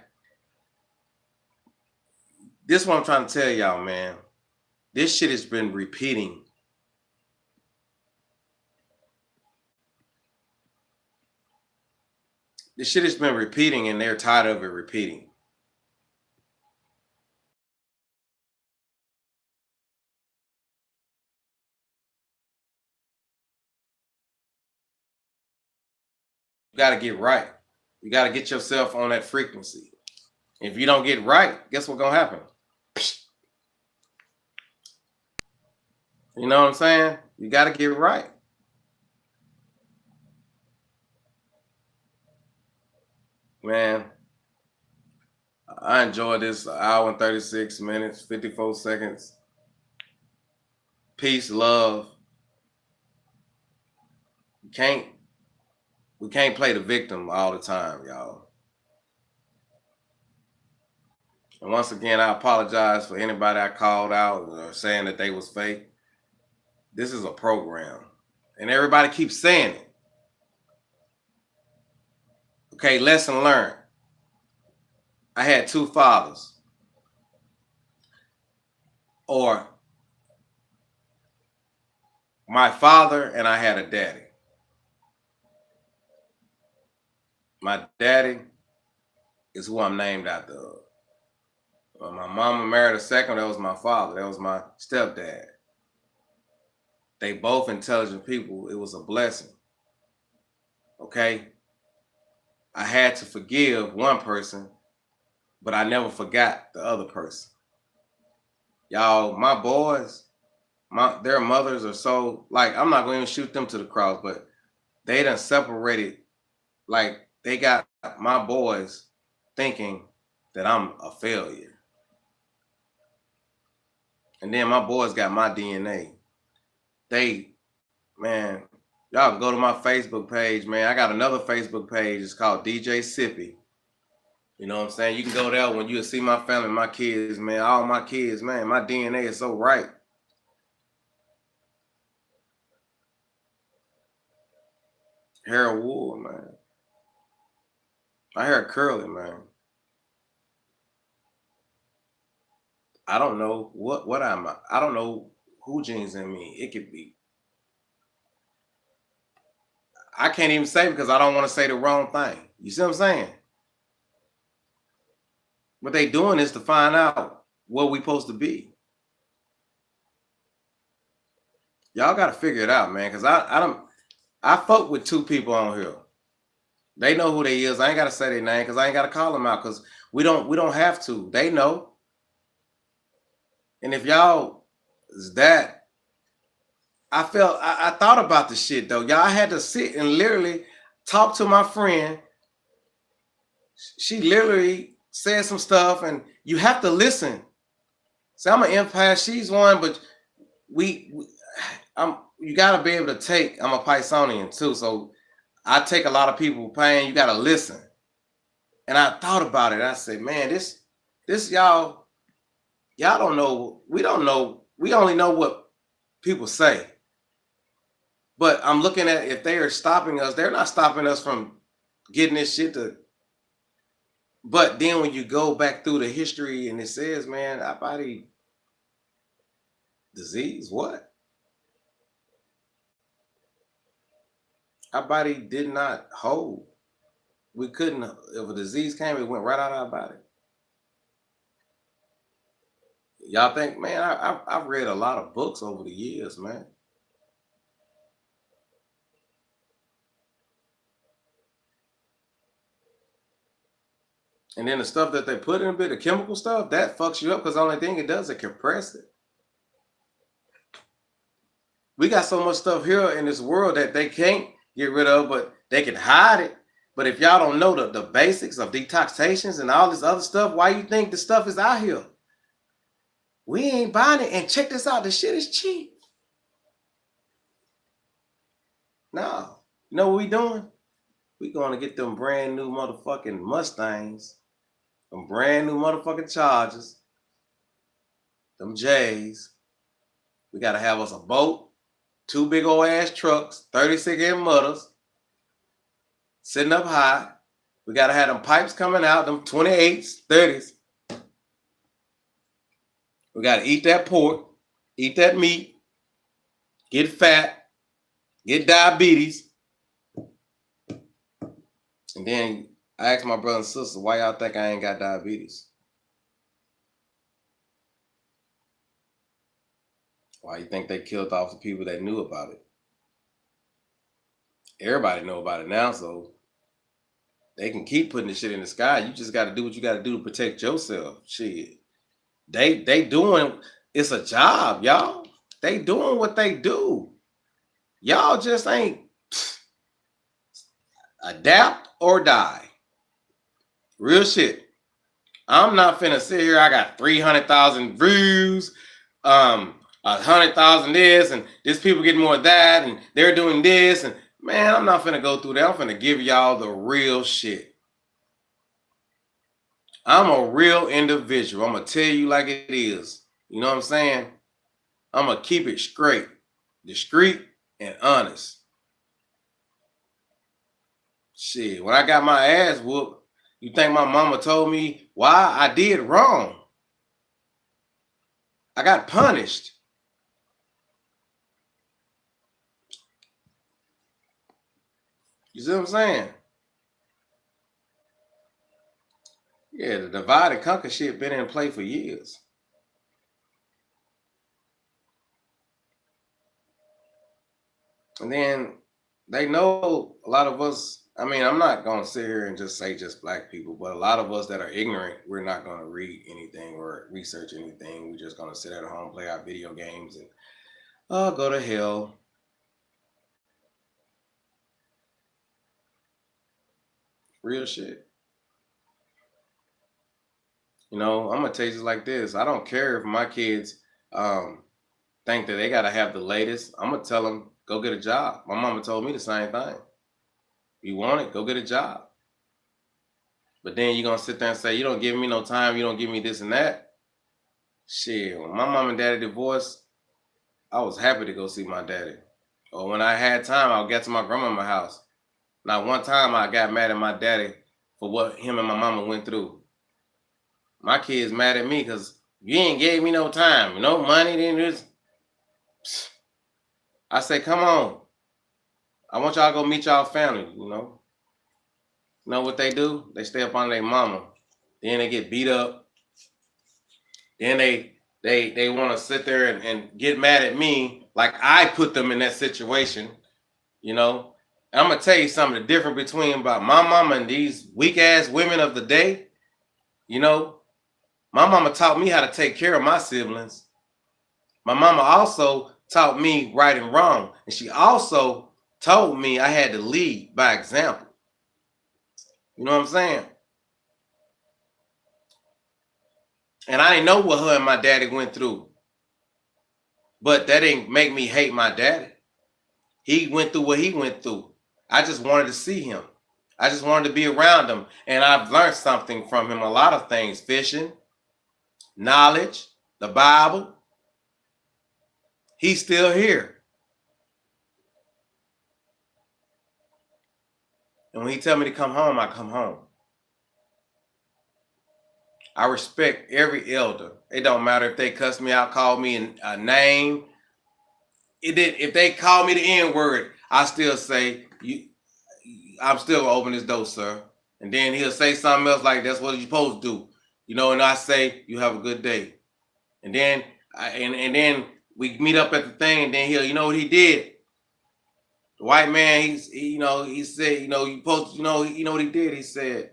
this is what I'm trying to tell y'all, man. This shit has been repeating. This shit has been repeating, and they're tired of it repeating. You got to get right. You got to get yourself on that frequency. If you don't get right, guess what's gonna happen? You know what I'm saying? You got to get right. Man, I enjoyed this hour and 36 minutes, 54 seconds. Peace, love. We can't play the victim all the time, y'all. And once again, I apologize for anybody I called out or saying that they was fake. This is a program. And everybody keeps saying it. Okay, lesson learned. I had two fathers. Or my father and I had a daddy. My daddy is who I'm named after. My mama married a second. That was my father. That was my stepdad. They both intelligent people. It was a blessing. Okay? I had to forgive one person, but I never forgot the other person. Y'all, my boys, their mothers are so, like, I'm not going to even shoot them to the cross, but they done separated. Like, they got my boys thinking that I'm a failure. And then my boys got my DNA. Man, y'all can go to my Facebook page, man. I got another Facebook page. It's called DJ Sippy. You know what I'm saying? You can go there when you see my family, my kids, man. All my kids, man. My DNA is so right. Hair wool, man. My hair curly, man. I don't know what I'm. I don't know who genes in me. It could be. I can't even say because I don't want to say the wrong thing. You see what I'm saying? What they doing is to find out what we supposed to be. Y'all got to figure it out, man. Because I fuck with two people on here. They know who they is. I ain't got to say their name because I ain't got to call them out because we don't have to. They know. And if y'all is that, I thought about the shit though. Y'all had to sit and literally talk to my friend. She literally said some stuff, and you have to listen. See, I'm an empath. She's one, but you got to be able to take. I'm a Pisonian too, so I take a lot of people pain. You got to listen. And I thought about it. I said, man, this y'all don't know. We don't know. We only know what people say. But I'm looking at if they are stopping us, they're not stopping us from getting this shit to. But then when you go back through the history and it says, man, our body disease, what? Our body did not hold. We couldn't, if a disease came, it went right out of our body. Y'all think, man, I've read a lot of books over the years, man. And then the stuff that they put in a bit, the chemical stuff, that fucks you up because the only thing it does is compress it. We got so much stuff here in this world that they can't get rid of, but they can hide it. But if y'all don't know the basics of detoxifications and all this other stuff, why you think the stuff is out here? We ain't buying it. And check this out, the shit is cheap. No. You know what we doing? We going to get them brand new motherfucking Mustangs, them brand new motherfucking Chargers, them J's. We got to have us a boat, 2 big old ass trucks, 36-inch mutters, sitting up high. We got to have them pipes coming out, them 28s, 30s. We got to eat that pork, eat that meat, get fat, get diabetes. And then I asked my brother and sister, why y'all think I ain't got diabetes? Why you think they killed off the people that knew about it? Everybody know about it now, so they can keep putting this shit in the sky. You just got to do what you got to do to protect yourself. Shit. They doing, it's a job, y'all. They doing what they do. Y'all just ain't adapt or die. Real shit. I'm not finna sit here. I got 300,000 views, 100,000 this, and this people getting more of that, and they're doing this, and man, I'm not finna go through that. I'm finna give y'all the real shit. I'm a real individual. I'm gonna tell you like it is. You know what I'm saying? I'm gonna keep it straight, discreet, and honest. Shit, when I got my ass whooped, you think my mama told me why I did wrong? I got punished. You see what I'm saying? Yeah, the divide and conquer shit been in play for years. And then they know a lot of us, I mean, I'm not going to sit here and just say just black people, but a lot of us that are ignorant, we're not going to read anything or research anything. We're just going to sit at home, play our video games, and go to hell. Real shit. You know, I'm going to tell you just like this. I don't care if my kids think that they got to have the latest. I'm going to tell them, go get a job. My mama told me the same thing. You want it, go get a job. But then you're going to sit there and say, you don't give me no time, you don't give me this and that. Shit, when my mom and daddy divorced, I was happy to go see my daddy. Or when I had time, I would get to my grandmama's house. Not one time I got mad at my daddy for what him and my mama went through. My kids mad at me because you ain't gave me no time, no money, then just. I say, come on. I want y'all to go meet y'all family, you know. You know what they do? They stay up on their mama. Then they get beat up. Then they want to sit there and get mad at me like I put them in that situation, you know. And I'm going to tell you something, the difference between about my mama and these weak-ass women of the day, you know. My mama taught me how to take care of my siblings. My mama also taught me right and wrong. And she also told me I had to lead by example. You know what I'm saying? And I didn't know what her and my daddy went through. But that didn't make me hate my daddy. He went through what he went through. I just wanted to see him. I just wanted to be around him. And I've learned something from him. A lot of things. Fishing, knowledge, the Bible. He's still here. And when he tell me to come home, I come home. I respect every elder. It don't matter if they cuss me out, call me a name. If they call me the N-word, I still say, I'm still gonna open this door, sir. And then he'll say something else like, that's what you're supposed to do. You know, and I say, you have a good day. And then and then we meet up at the thing, and then you know what he did? The white man, he said, you know, you supposed, you know what he did? He said,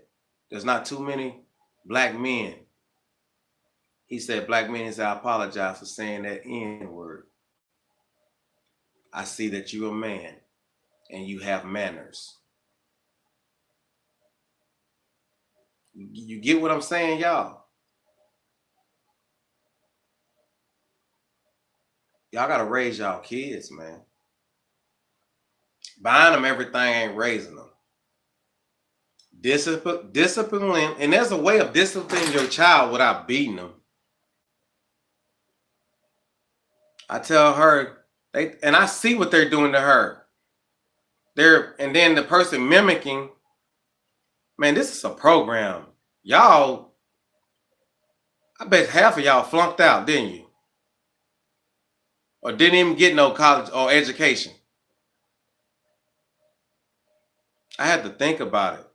there's not too many black men. He said, black men, he said, I apologize for saying that N word. I see that you're a man and you have manners. You get what I'm saying, y'all? Y'all gotta raise y'all kids, man. Buying them everything ain't raising them. Discipline, and there's a way of disciplining your child without beating them. I tell her, and I see what they're doing to her. And then the person mimicking, man, this is a program. Y'all, I bet half of y'all flunked out, didn't you? Or didn't even get no college or education. I had to think about it.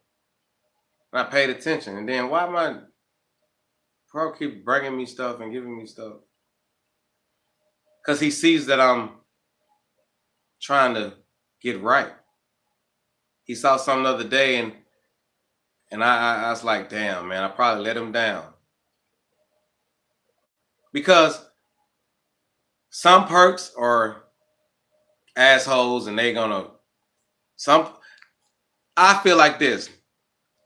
And I paid attention. And then why my pro keep bringing me stuff and giving me stuff? Because he sees that I'm trying to get right. He saw something the other day, and I was like, damn, man, I probably let him down. Because some perks are assholes and they gonna I feel like this.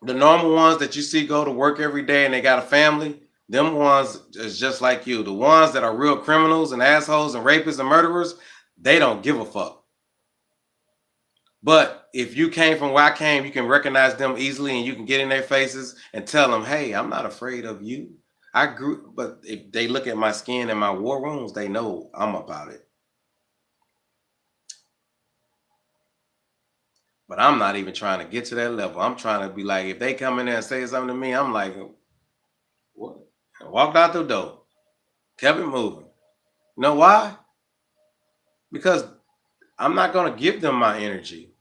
The normal ones that you see go to work every day and they got a family, them ones is just like you. The ones that are real criminals and assholes and rapists and murderers, they don't give a fuck. But if you came from where I came, you can recognize them easily and you can get in their faces and tell them, hey, I'm not afraid of you. But if they look at my skin and my war wounds, they know I'm about it. But I'm not even trying to get to that level. I'm trying to be like, if they come in there and say something to me, I'm like, what? I walked out the door, kept it moving. You know why? Because I'm not going to give them my energy.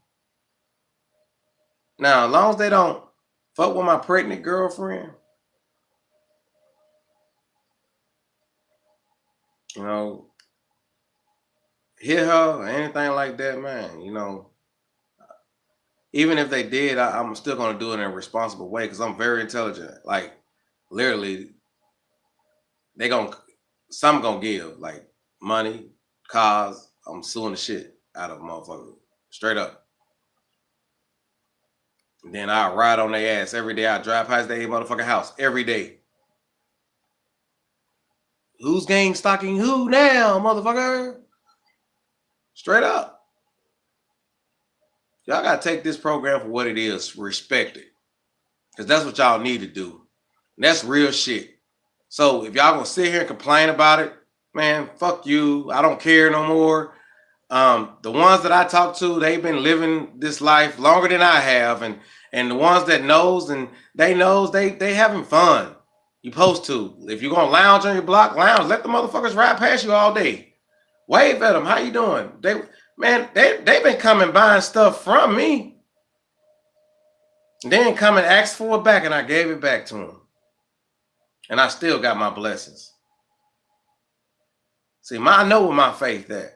Now, as long as they don't fuck with my pregnant girlfriend, you know, hit her or anything like that, man, you know, even if they did, I'm still going to do it in a responsible way because I'm very intelligent. Like, literally, some going to give, like, money, cars. I'm suing the shit out of motherfuckers. Straight up. And then I ride on their ass every day. I drive past their motherfucking house every day. Who's gang stalking who now, motherfucker? Straight up. Y'all gotta take this program for what it is. Respect it. Because that's what y'all need to do. And that's real shit. So if y'all gonna sit here and complain about it, man, fuck you. I don't care no more. The ones that I talk to, they've been living this life longer than I have. And the ones that knows and they having fun. You supposed to. If you're gonna lounge on your block, lounge. Let the motherfuckers ride past you all day. Wave at them. How you doing? They've been coming buying stuff from me. Then come and ask for it back, and I gave it back to them. And I still got my blessings. See, I know where my faith at.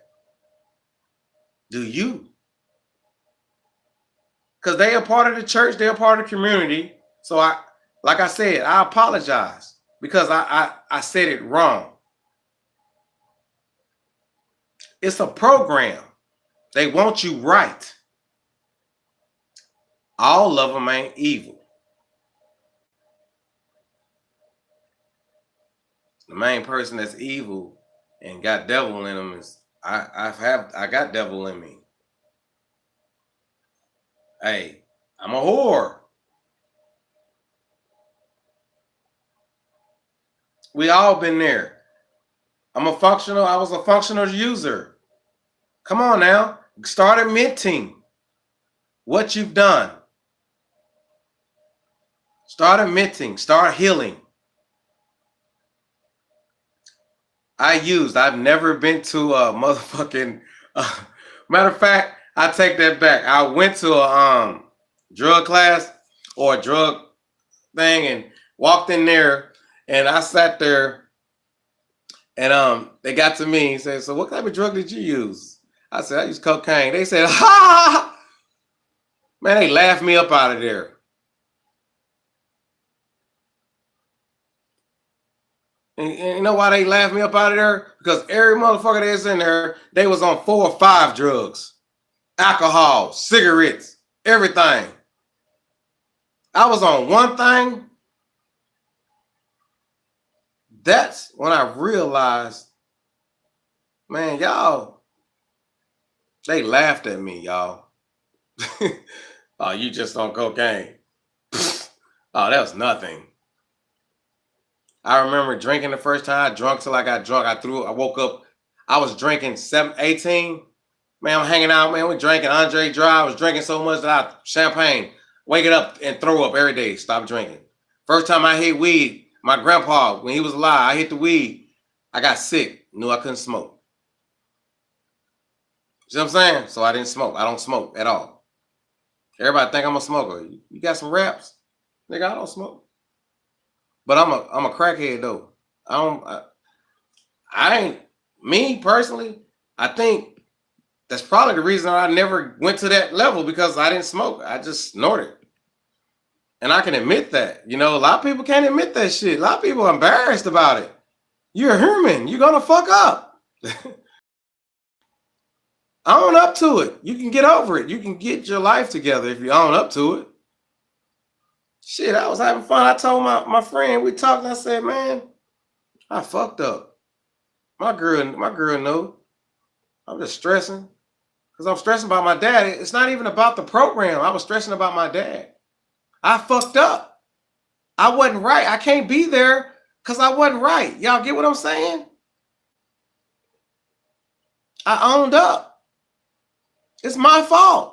Do you? Because they are part of the church, they're part of the community. So like I said, I apologize because I said it wrong. It's a program. They want you right. All of them ain't evil. The main person that's evil and got devil in them is I got devil in me. Hey, I'm a whore. We all been there. I was a functional user. Come on now. Start admitting what you've done. Start admitting. Start healing. I've never been to a motherfucking matter of fact, I take that back. I went to a drug class or a drug thing and walked in there and I sat there and they got to me and said, so what type of drug did you use? I said, I used cocaine. They said, ha! Man, they laughed me up out of there. And you know why they laughed me up out of there? Because every motherfucker that's in there, they was on 4 or 5 drugs, alcohol, cigarettes, everything. I was on one thing. That's when I realized, man, y'all, they laughed at me, y'all. Oh, you just on cocaine. Oh, that was nothing. I remember drinking the first time. I drunk till I got drunk. I woke up. I was drinking 18. Man, I'm hanging out, man. We drinking Andre Dry. I was drinking so much that champagne. Waking up and throw up every day. Stop drinking. First time I hit weed, my grandpa, when he was alive, I hit the weed. I got sick. Knew I couldn't smoke. See what I'm saying? So I didn't smoke. I don't smoke at all. Everybody think I'm a smoker. You got some raps? Nigga, I don't smoke. But I'm a crackhead though. I ain't me personally. I think that's probably the reason I never went to that level because I didn't smoke. I just snorted. And I can admit that. You know, a lot of people can't admit that shit. A lot of people are embarrassed about it. You're a human. You're gonna fuck up. Own up to it. You can get over it. You can get your life together if you own up to it. Shit, I was having fun. I told my friend, we talked, and I said, man, I fucked up. My girl know. I'm just stressing. Because I'm stressing about my dad. It's not even about the program. I was stressing about my dad. I fucked up. I wasn't right. I can't be there because I wasn't right. Y'all get what I'm saying? I owned up. It's my fault.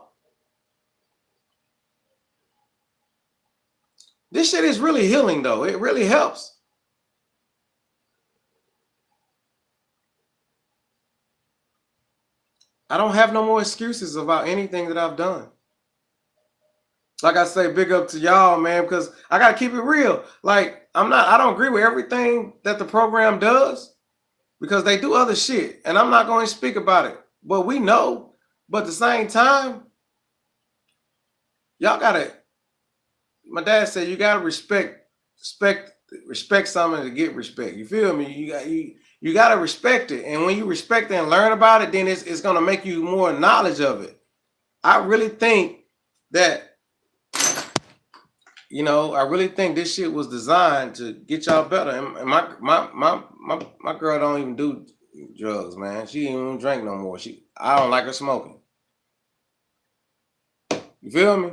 This shit is really healing, though. It really helps. I don't have no more excuses about anything that I've done. Like I say, big up to y'all, man, because I gotta keep it real. Like, I don't agree with everything that the program does because they do other shit, and I'm not going to speak about it. But we know. But at the same time, y'all gotta. My dad said you gotta respect something to get respect. You feel me? You gotta respect it, and when you respect it and learn about it, then it's gonna make you more knowledge of it. I really think that I really think this shit was designed to get y'all better. And my girl don't even do drugs, man. She ain't even drink no more. I don't like her smoking. You feel me?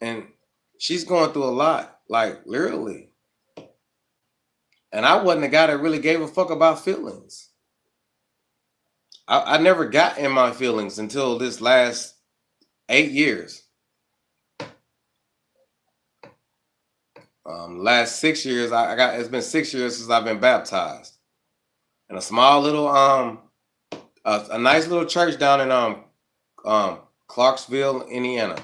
And she's going through a lot, like literally. And I wasn't the guy that really gave a fuck about feelings. I never got in my feelings until this last 8 years. Last 6 years, it's been 6 years since I've been baptized. In a small little a nice little church down in Clarksville, Indiana.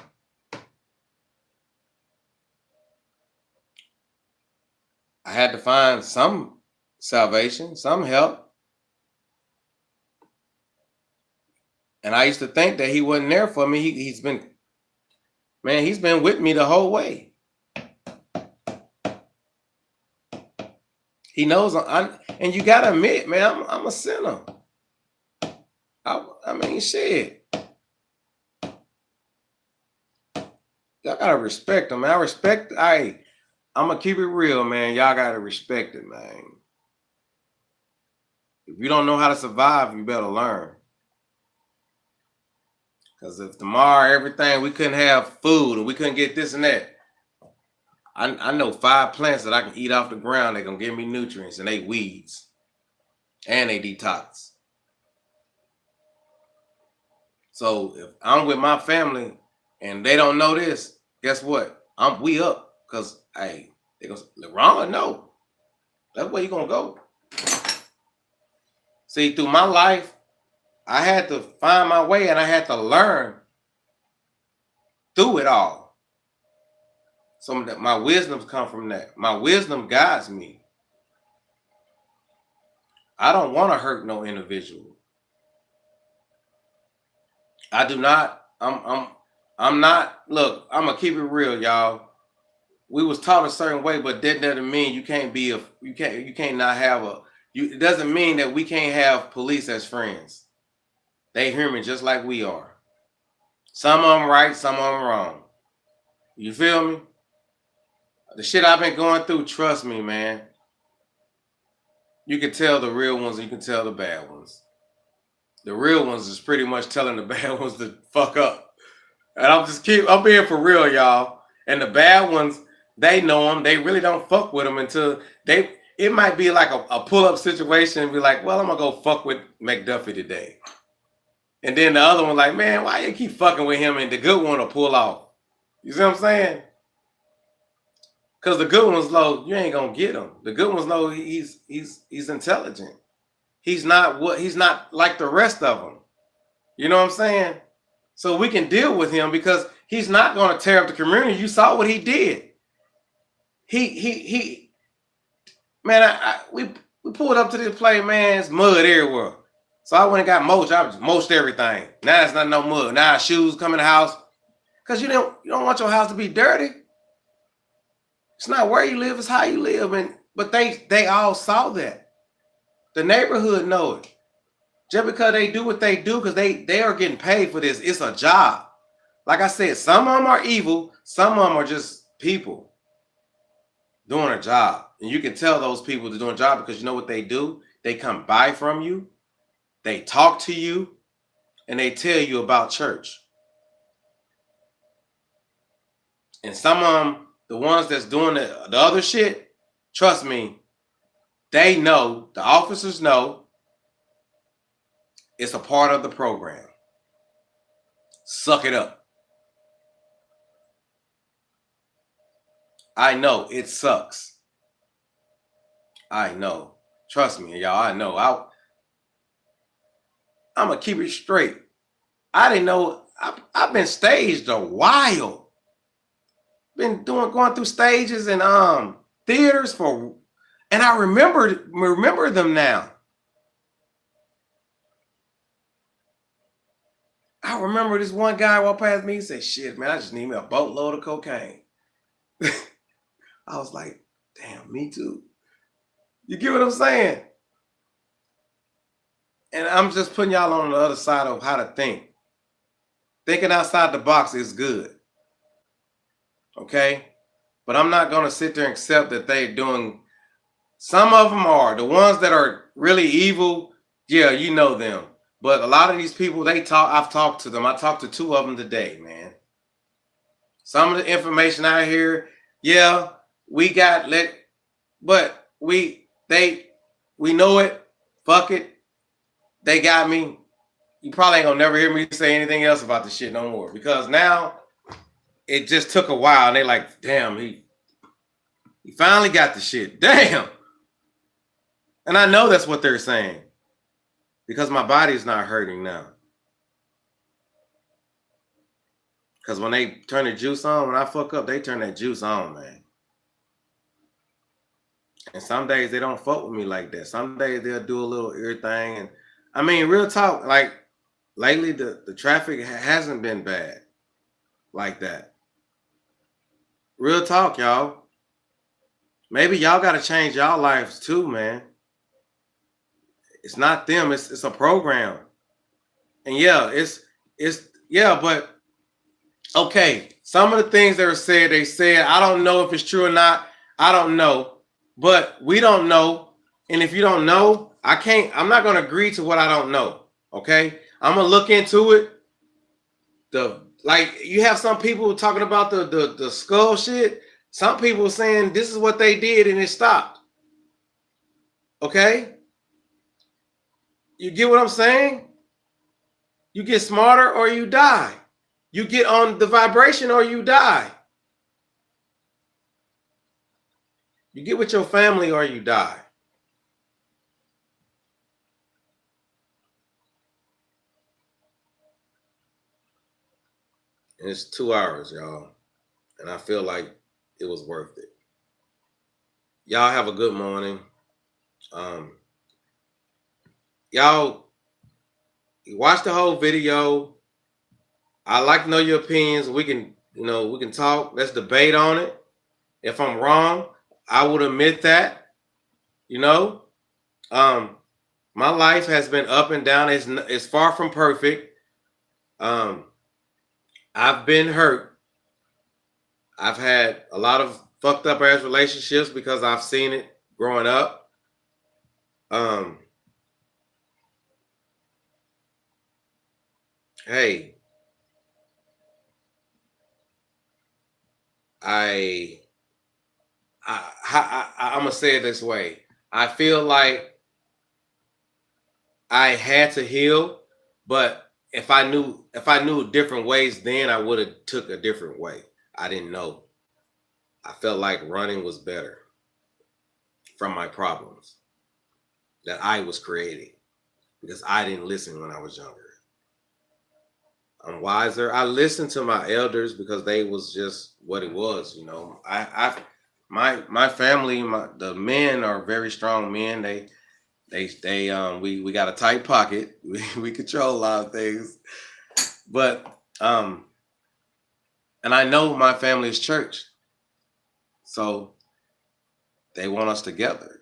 I had to find some salvation, some help. And I used to think that he wasn't there for me. He's been with me the whole way. He knows and you gotta admit, man, I'm a sinner. I mean, shit. Y'all gotta respect him, man. I'm gonna keep it real, man. Y'all gotta respect it, man. If you don't know how to survive, you better learn. Because if tomorrow everything we couldn't have food and we couldn't get this and that, I know 5 plants that I can eat off the ground. They're gonna give me nutrients and they weeds and they detox. So if I'm with my family and they don't know this, guess what? We up because hey, they go LeBron, no, that's where you gonna go. See, through my life, I had to find my way and I had to learn through it all. Some of that, my wisdoms come from that. My wisdom guides me. I don't want to hurt no individual. I do not. I'm not. Look, I'm gonna keep it real, y'all. we was taught a certain way, but that doesn't mean you can't not have it doesn't mean that we can't have police as friends. They human just like we are. Some of them right, some of them wrong. You feel me? The shit I've been going through, trust me, man. You can tell the real ones and you can tell the bad ones. The real ones is pretty much telling the bad ones to fuck up. And I'm being for real, y'all. And the bad ones, they know them. They really don't fuck with them until it might be like a pull-up situation and be like, well, I'm gonna go fuck with McDuffie today. And then the other one like, man, why you keep fucking with him? And the good one will pull off. You see what I'm saying? Because the good ones know you ain't gonna get him. The good ones know he's intelligent. He's not like the rest of them. You know what I'm saying? So we can deal with him because he's not going to tear up the community. You saw what he did. He man, we pulled up to this place, man, it's mud everywhere. So I went and got mulch. I just mulched everything. Now it's not no mud. Now shoes come in the house. Because you don't want your house to be dirty. It's not where you live, it's how you live. But they all saw that. The neighborhood know it. Just because they do what they do, because they are getting paid for this. It's a job. Like I said, some of them are evil. Some of them are just people doing a job. And you can tell those people are doing a job because you know what they do? They come buy from you. They talk to you. And they tell you about church. And some of them, the ones that's doing the other shit, trust me, they know, the officers know, it's a part of the program. Suck it up. I know it sucks. I know. Trust me, y'all. I know. I'm going to keep it straight. I didn't know. I've been staged a while. Been going through stages and theaters and I remember them now. I remember this one guy walked past me and said, shit, man, I just need me a boatload of cocaine. I was like, damn, me too. You get what I'm saying? And I'm just putting y'all on the other side of how to think. Thinking outside the box is good. Okay? But I'm not going to sit there and accept that they're doing. Some of them are. The ones that are really evil, yeah, you know them. But a lot of these people, I've talked to them. I talked to 2 of them today, man. Some of the information I hear, yeah, we know it. Fuck it. They got me. You probably ain't gonna never hear me say anything else about this shit no more. Because now it just took a while and they like, damn, he finally got the shit. Damn. And I know that's what they're saying. Because my body's not hurting now. Because when they turn the juice on, when I fuck up, they turn that juice on, man. And some days they don't fuck with me like that. Some days they'll do a little ear thing. And I mean, real talk, like lately the traffic hasn't been bad like that. Real talk, y'all. Maybe y'all got to change y'all lives too, man. It's not them. It's a program. And yeah, but okay. Some of the things they said, I don't know if it's true or not. I don't know, but we don't know. And if you don't know, I'm not going to agree to what I don't know. Okay. I'm going to look into it. Like you have some people talking about the skull shit. Some people saying this is what they did and it stopped. Okay. You get what I'm saying? You get smarter or you die. You get on the vibration or you die. You get with your family or you die. And it's 2 hours, y'all. And I feel like it was worth it. Y'all have a good morning. Y'all watch the whole video. I like to know your opinions. We can talk. Let's debate on it. If I'm wrong, I would admit that. You know, um, my life has been up and down. It's far from perfect. Um, I've been hurt. I've had a lot of fucked up ass relationships because I've seen it growing up. Um, hey, I, I'm gonna say it this way. I feel like I had to heal, but if I knew different ways then, I would have took a different way. I didn't know. I felt like running was better from my problems that I was creating because I didn't listen when I was younger. I'm wiser. I listened to my elders because they was just what it was, you know. My family, the men are very strong men. We got a tight pocket. We control a lot of things. But and I know my family is church. So they want us together.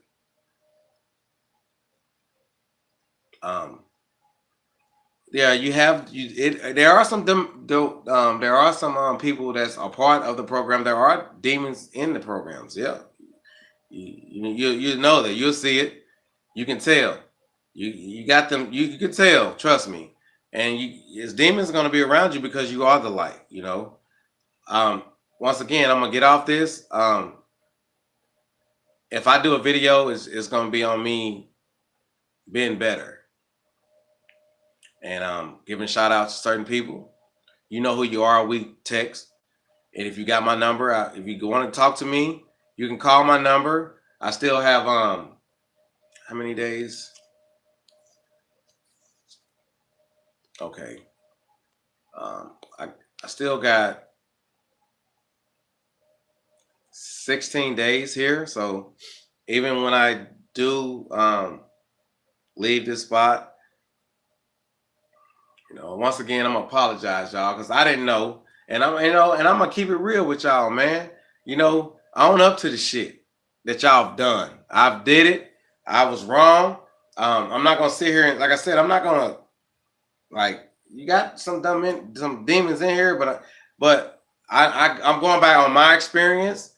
Um yeah, there are some there are some people that's a part of the program. There are demons in the programs. Yeah. You know that. You'll see it. You can tell. You got them. You can tell. Trust me. And his demons going to be around you because you are the light. You know. Um. Once again, I'm gonna get off this. If I do a video, it's going to be on me being better and giving shout outs to certain people. You know who you are. We text. And if you got my number, if you want to talk to me, you can call my number. I still have how many days? Okay. I still got 16 days here. So even when I do leave this spot, you know, once again, I'm gonna apologize, y'all, because I didn't know. And I'm gonna keep it real with y'all, man. You know, own up to the shit that y'all have done. I've did it. I was wrong. I'm not gonna sit here and, like I said, I'm not gonna, like, you got some demons in here, but I'm going back on my experience.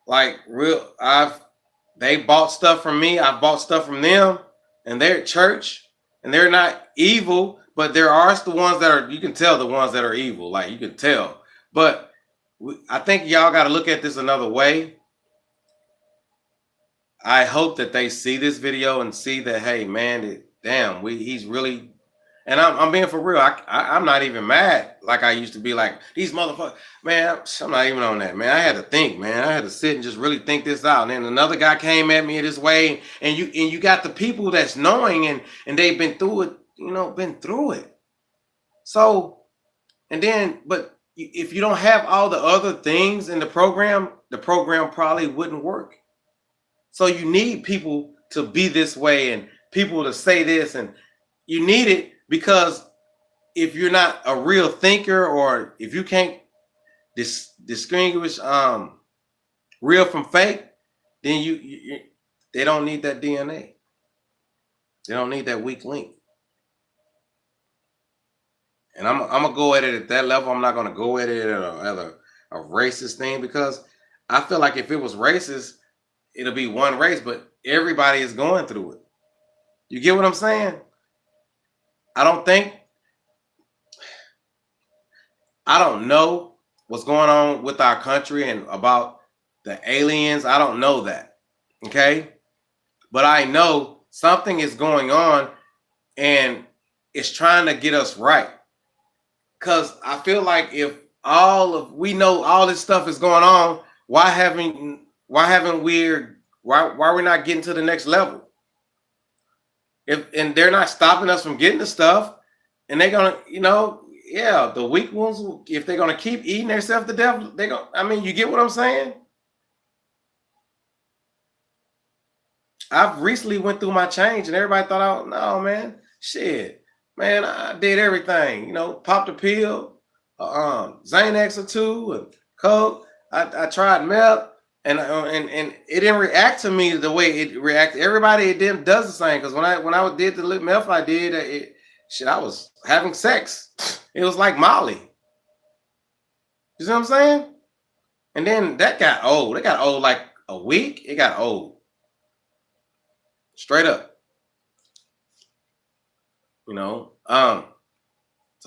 Like real, they bought stuff from me. I bought stuff from them, and they're at church, and they're not evil, but there are the ones that are. You can tell the ones that are evil. Like you can tell. But I think y'all got to look at this another way. I hope that they see this video and see that, hey man, damn, he's really. And I'm being for real. I'm not even mad like I used to be. Like these motherfuckers, man. I'm not even on that, man. I had to think, man. I had to sit and just really think this out. And then another guy came at me this way, and you got the people that's knowing and they've been through it, you know, been through it. So and then, but if you don't have all the other things in the program probably wouldn't work. So you need people to be this way and people to say this, and you need it because if you're not a real thinker or if you can't distinguish real from fake, then they don't need that DNA. They don't need that weak link. And I'm gonna go at it at that level. I'm not gonna go at it at a racist thing because I feel like if it was racist, it'll be one race, but everybody is going through it. You get what I'm saying? I don't think I don't know what's going on with our country and about the aliens. I don't know that. Okay? But I know something is going on and it's trying to get us right. Cuz I feel like if we know all this stuff is going on, why are we not getting to the next level? And they're not stopping us from getting the stuff, and they're gonna, you know, yeah, the weak ones, if they're gonna keep eating themselves to death, they gonna, I mean, you get what I'm saying? I've recently went through my change and everybody thought, oh no, man, shit, man, I did everything, you know, popped a pill, Xanax or two, and coke. I tried meth, and it didn't react to me the way it reacted. Everybody it didn't does the same. Because when I did the meth, I did shit. I was having sex. It was like Molly. You see what I'm saying? And then that got old. It got old like a week. It got old. Straight up. You know. To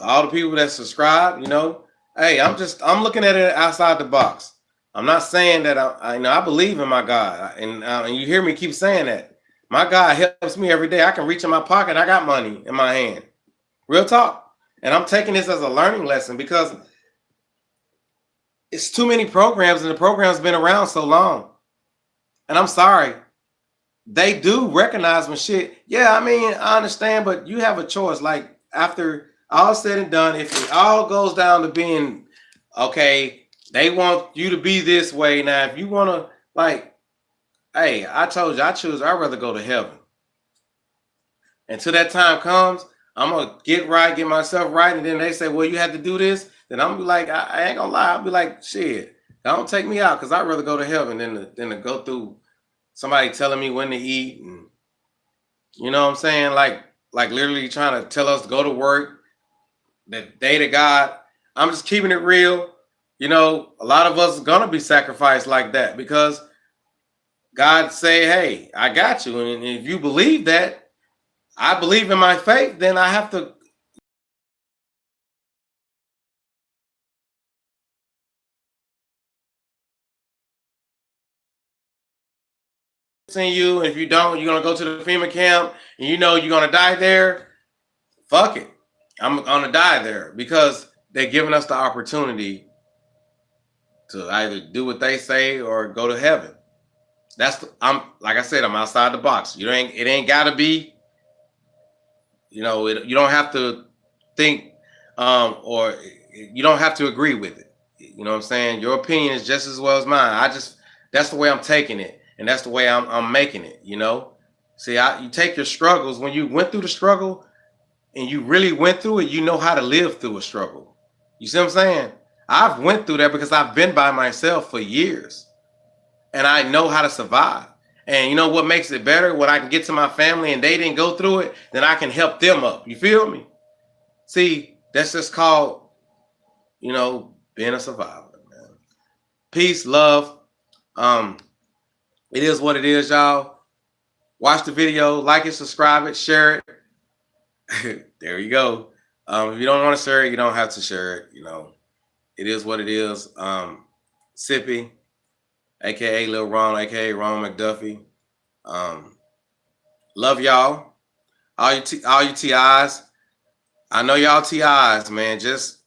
all the people that subscribe, hey, I'm looking at it outside the box. I'm not saying that I believe in my God, and you hear me keep saying that. My God helps me every day. I can reach in my pocket. I got money in my hand. Real talk. And I'm taking this as a learning lesson because it's too many programs, and the program's been around so long. And I'm sorry, they do recognize when shit. Yeah, I mean, I understand, but you have a choice. Like after all said and done, if it all goes down to being okay, they want you to be this way. Now, if you want to, like, hey, I told you, I'd rather go to heaven. Until that time comes, I'm gonna get right, get myself right, and then they say, well, you have to do this. Then I'm gonna be like, I ain't gonna lie, I'll be like, shit, don't take me out because I'd rather go to heaven than to go through somebody telling me when to eat, and you know what I'm saying, like literally trying to tell us to go to work, the day to God. I'm just keeping it real. A lot of us are gonna be sacrificed like that because God say, hey, I got you. And if you believe that, I believe in my faith, then I have to send you. If you don't, you're gonna go to the FEMA camp and you're gonna die there. Fuck it. I'm gonna die there because they're giving us the opportunity to either do what they say or go to heaven. I'm like I said, I'm outside the box. It ain't gotta be, you don't have to think, or you don't have to agree with it. You know what I'm saying? Your opinion is just as well as mine. That's the way I'm taking it, and that's the way I'm making it. See, you take your struggles when you went through the struggle, and you really went through it. You know how to live through a struggle. You see what I'm saying? I've went through that because I've been by myself for years, and I know how to survive. And you know what makes it better? When I can get to my family and they didn't go through it, then I can help them up. You feel me? See, that's just called, being a survivor, man. Peace, love. Um, it is what it is, y'all. Watch the video, like it, subscribe it, share it. There you go. If you don't want to share it, you don't have to share it. It is what it is. Sippy, aka Lil Ron, aka Ron McDuffie. Love y'all. All you TIs. I know y'all TIs, man. Just